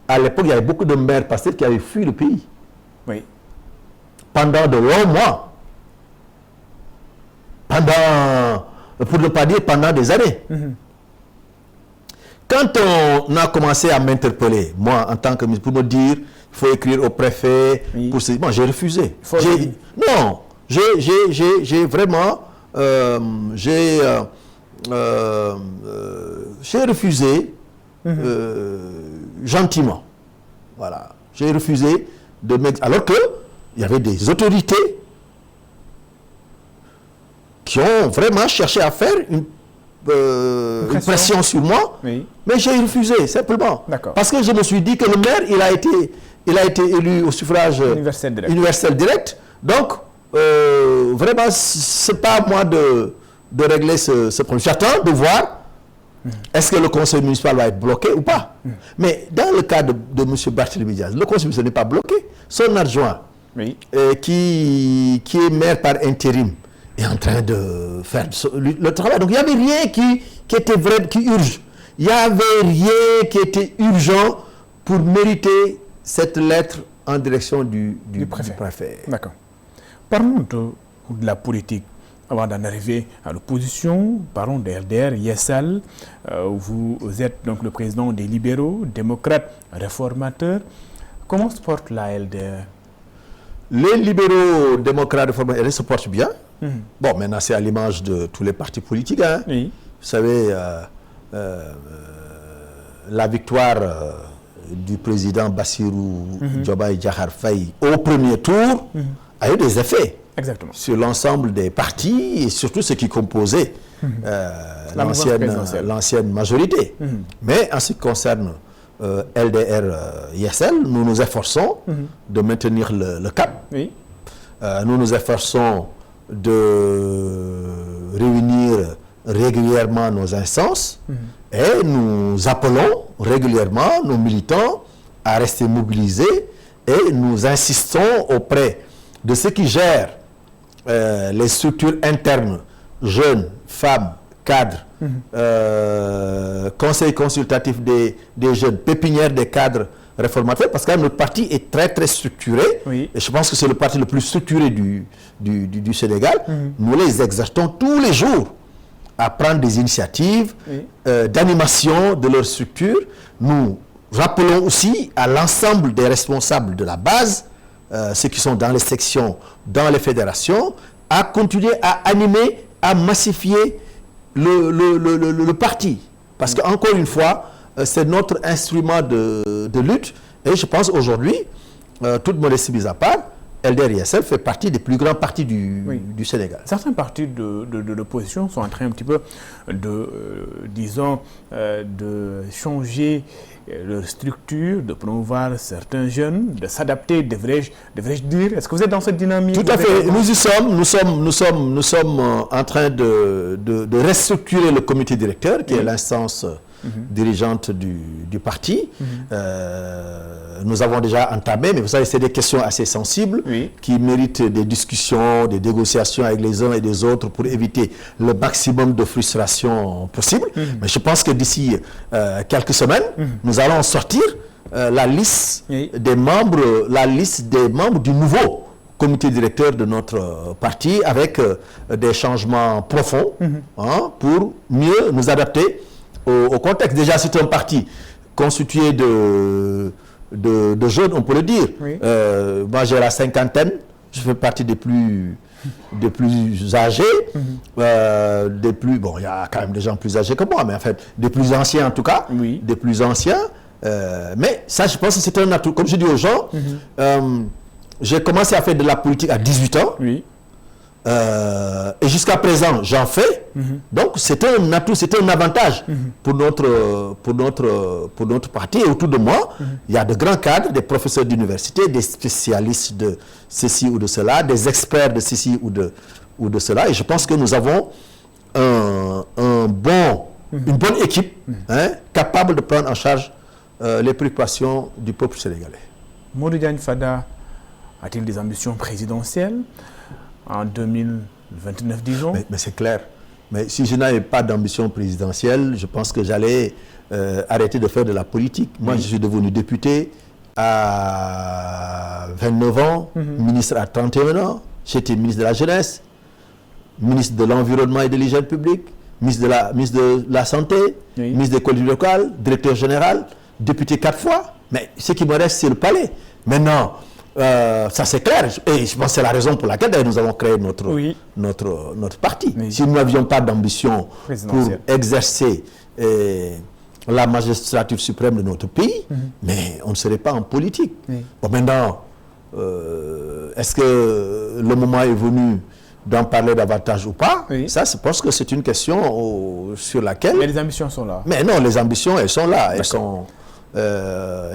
à l'époque, il y avait beaucoup de maires pasteurs qui avaient fui le pays. Oui. Pendant de longs mois. Pour ne pas dire pendant des années. Quand on a commencé à m'interpeller, moi, en tant que ministre, pour me dire, il faut écrire au préfet, bon, j'ai refusé. Non, j'ai vraiment, j'ai refusé gentiment. Voilà. J'ai refusé de m'exprimer. Alors qu'il y avait des autorités qui ont vraiment cherché à faire une pression sur moi, mais j'ai refusé, simplement. Parce que je me suis dit que le maire, il a été élu au suffrage universel direct. Donc, vraiment, ce n'est pas à moi de régler ce problème. J'attends de voir est-ce que le conseil municipal va être bloqué ou pas. Mais dans le cas de M. Barthélémy Diaz, le conseil municipal n'est pas bloqué. Son adjoint, qui est maire par intérim, est en train de faire le travail. Donc il n'y avait rien qui était vrai, qui urge. Il n'y avait rien qui était urgent pour mériter cette lettre en direction du préfet. D'accord. Parlons de la politique. Avant d'en arriver à l'opposition, parlons de LDR, Yessal. Vous êtes donc le président des libéraux, démocrates, réformateurs. Comment se porte la LDR? Les libéraux, démocrates, réformateurs, ils se portent bien. Bon, maintenant, c'est à l'image de tous les partis politiques. Hein. Vous savez, la victoire du président Bassirou Diomaye Diakhar Faye au premier tour a eu des effets. Exactement. Sur l'ensemble des partis et surtout ceux qui composaient l'ancienne majorité. Mais en ce qui concerne LDR-ISL, nous nous efforçons de maintenir le cap. Nous nous efforçons de réunir régulièrement nos instances et nous appelons régulièrement nos militants à rester mobilisés et nous insistons auprès de ceux qui gèrent les structures internes, jeunes, femmes, cadres, conseil consultatif des jeunes, pépinière des cadres réformateurs, parce que notre parti est très très structuré, et je pense que c'est le parti le plus structuré du Sénégal. Nous les exhortons tous les jours à prendre des initiatives d'animation de leur structure. Nous rappelons aussi à l'ensemble des responsables de la base, ceux qui sont dans les sections, dans les fédérations, à continuer à animer, à massifier le parti. Parce qu'encore une fois, c'est notre instrument de lutte. Et je pense aujourd'hui, toute modestie mise à part, LDR-ISL fait partie des plus grands partis du Sénégal. Certains partis de l'opposition sont en train un petit peu de changer leur structure, de promouvoir certains jeunes, de s'adapter, devrais-je dire. Est-ce que vous êtes dans cette dynamique? Tout à fait. Nous sommes en train de restructurer le comité directeur, qui est l'instance dirigeante du parti. Nous avons déjà entamé, mais vous savez, c'est des questions assez sensibles qui méritent des discussions, des négociations avec les uns et les autres pour éviter le maximum de frustration possible. Mais je pense que d'ici quelques semaines, nous allons sortir la liste des membres du nouveau comité directeur de notre parti avec des changements profonds pour mieux nous adapter au contexte. Déjà, c'est un parti constitué de jeunes, on peut le dire. Moi, j'ai la cinquantaine, je fais partie des plus âgés, bon, il y a quand même des gens plus âgés que moi, mais en fait, des plus anciens en tout cas, des plus anciens. Mais ça, je pense que c'est un atout. Comme je dis aux gens, j'ai commencé à faire de la politique à 18 ans. Et jusqu'à présent, j'en fais. Donc, c'est un atout, c'est un avantage pour notre parti. Et autour de moi, il y a de grands cadres, des professeurs d'université, des spécialistes de ceci ou de cela, des experts de ceci ou de cela. Et je pense que nous avons une bonne équipe capable de prendre en charge les préoccupations du peuple sénégalais. Modou Diagne Fada a-t-il des ambitions présidentielles en 2029, disons? Mais c'est clair. Mais si je n'avais pas d'ambition présidentielle, je pense que j'allais arrêter de faire de la politique. Moi, je suis devenu député à 29 ans, ministre à 31 ans. J'étais ministre de la Jeunesse, ministre de l'Environnement et de l'Hygiène publique, ministre de la Santé, ministre des collectivités locales, directeur général, député 4 fois. Mais ce qui me reste, c'est le palais. Maintenant, ça c'est clair. Et je pense que c'est la raison pour laquelle nous avons créé notre parti. Si nous n'avions pas d'ambition pour exercer la magistrature suprême de notre pays, mais on ne serait pas en politique. Bon, maintenant, est-ce que le moment est venu d'en parler davantage ou pas? Ça, je pense que c'est une question sur laquelle... Mais les ambitions sont là. Mais non, les ambitions, elles sont là. Elles sont là,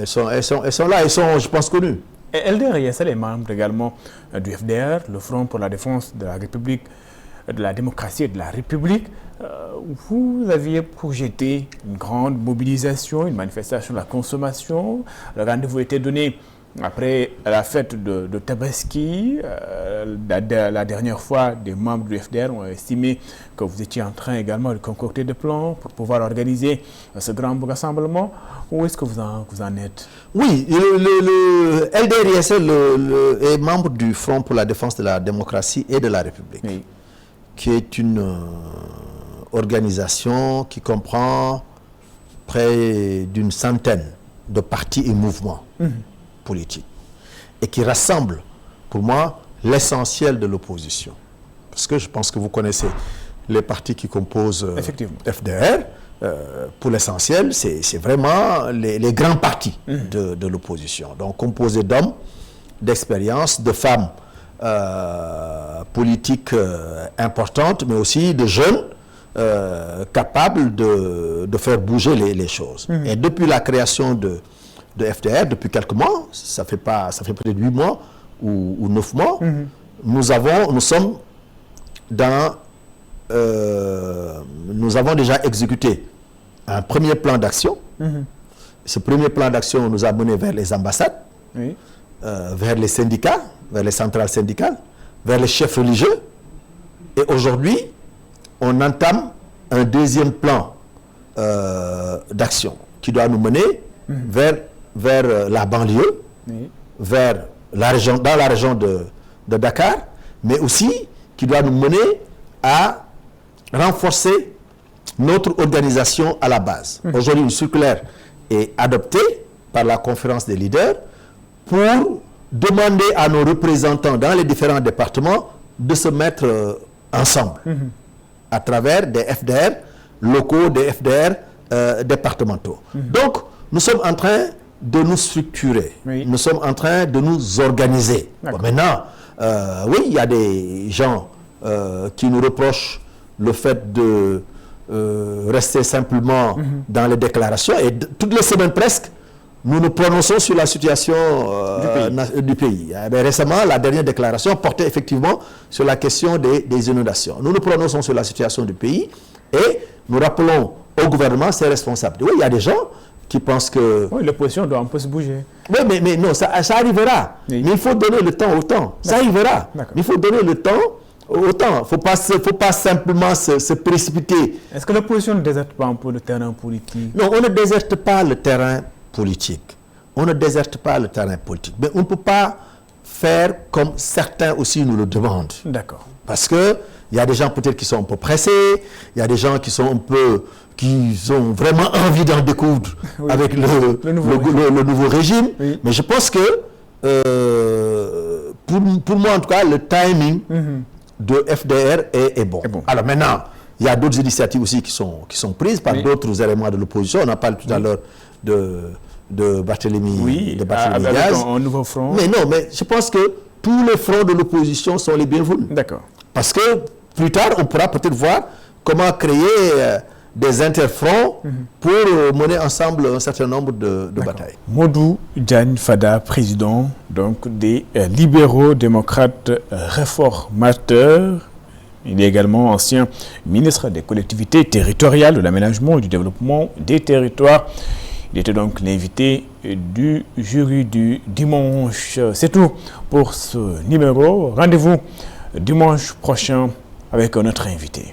elles sont, je pense, connues. Et LDR-ISL est membre également du FDR, le Front pour la défense de la République, de la démocratie et de la République. Vous aviez projeté une grande mobilisation, une manifestation de la consommation. Le rendez-vous était donné après la fête de Tabaski. La dernière fois, des membres du FDR ont estimé que vous étiez en train également de concocter des plans pour pouvoir organiser ce grand rassemblement. Où est-ce que vous en êtes? Oui, le LDR-ISL est membre du Front pour la défense de la démocratie et de la République, qui est une organisation qui comprend près d'une centaine de partis et mouvements politiques et qui rassemble, pour moi, l'essentiel de l'opposition. Parce que je pense que vous connaissez les partis qui composent FDR. Pour l'essentiel, c'est vraiment les grands partis de l'opposition. Donc, composés d'hommes, d'expérience, de femmes politiques importantes, mais aussi de jeunes capables de faire bouger les choses. Et depuis la création de FDR, depuis quelques mois, ça fait peut-être 8 mois ou 9 mois, nous avons déjà exécuté un premier plan d'action. Ce premier plan d'action nous a mené vers les ambassades, vers les syndicats, vers les centrales syndicales, vers les chefs religieux. Et aujourd'hui, on entame un deuxième plan d'action qui doit nous mener vers la banlieue, vers dans la région de Dakar, mais aussi qui doit nous mener à renforcer notre organisation à la base. Aujourd'hui, une circulaire est adoptée par la conférence des leaders pour demander à nos représentants dans les différents départements de se mettre ensemble à travers des FDR locaux, des FDR départementaux. Donc, nous sommes en train de nous structurer. Nous sommes en train de nous organiser. Bon, maintenant, oui, il y a des gens qui nous reprochent le fait de rester simplement dans les déclarations. Et toutes les semaines presque, nous nous prononçons sur la situation du pays. Récemment, la dernière déclaration portait effectivement sur la question des inondations. Nous nous prononçons sur la situation du pays et nous rappelons au gouvernement ses responsabilités. Oui, il y a des gens qui pensent que... Oui, l'opposition doit un peu se bouger. Oui, mais non, ça arrivera. Mais il faut donner le temps au temps. Ça arrivera. Il faut donner le temps au temps. Il ne faut pas simplement se précipiter. Est-ce que l'opposition ne déserte pas un peu le terrain politique? Non, on ne déserte pas le terrain politique. On ne déserte pas le terrain politique. Mais on ne peut pas faire comme certains aussi nous le demandent. D'accord. Parce qu'il y a des gens peut-être qui sont un peu pressés, il y a des gens qui sont qui ont vraiment envie d'en découdre avec le nouveau régime. Mais je pense que, pour moi en tout cas, le timing de FDR est bon. Alors maintenant, il y a d'autres initiatives aussi qui sont prises par d'autres éléments de l'opposition. On a parlé tout à l'heure de Barthélémy, avec Diaz. Un nouveau front. Mais non, mais je pense que tous les fronts de l'opposition sont les bienvenus. D'accord. Parce que plus tard, on pourra peut-être voir comment créer des interfronts pour mener ensemble un certain nombre de batailles. Modou Diagne Fada, président donc des libéraux démocrates réformateurs. Il est également ancien ministre des collectivités territoriales, de l'aménagement et du développement des territoires. Il était donc l'invité du jury du dimanche. C'est tout pour ce numéro. Rendez-vous dimanche prochain avec un autre invité.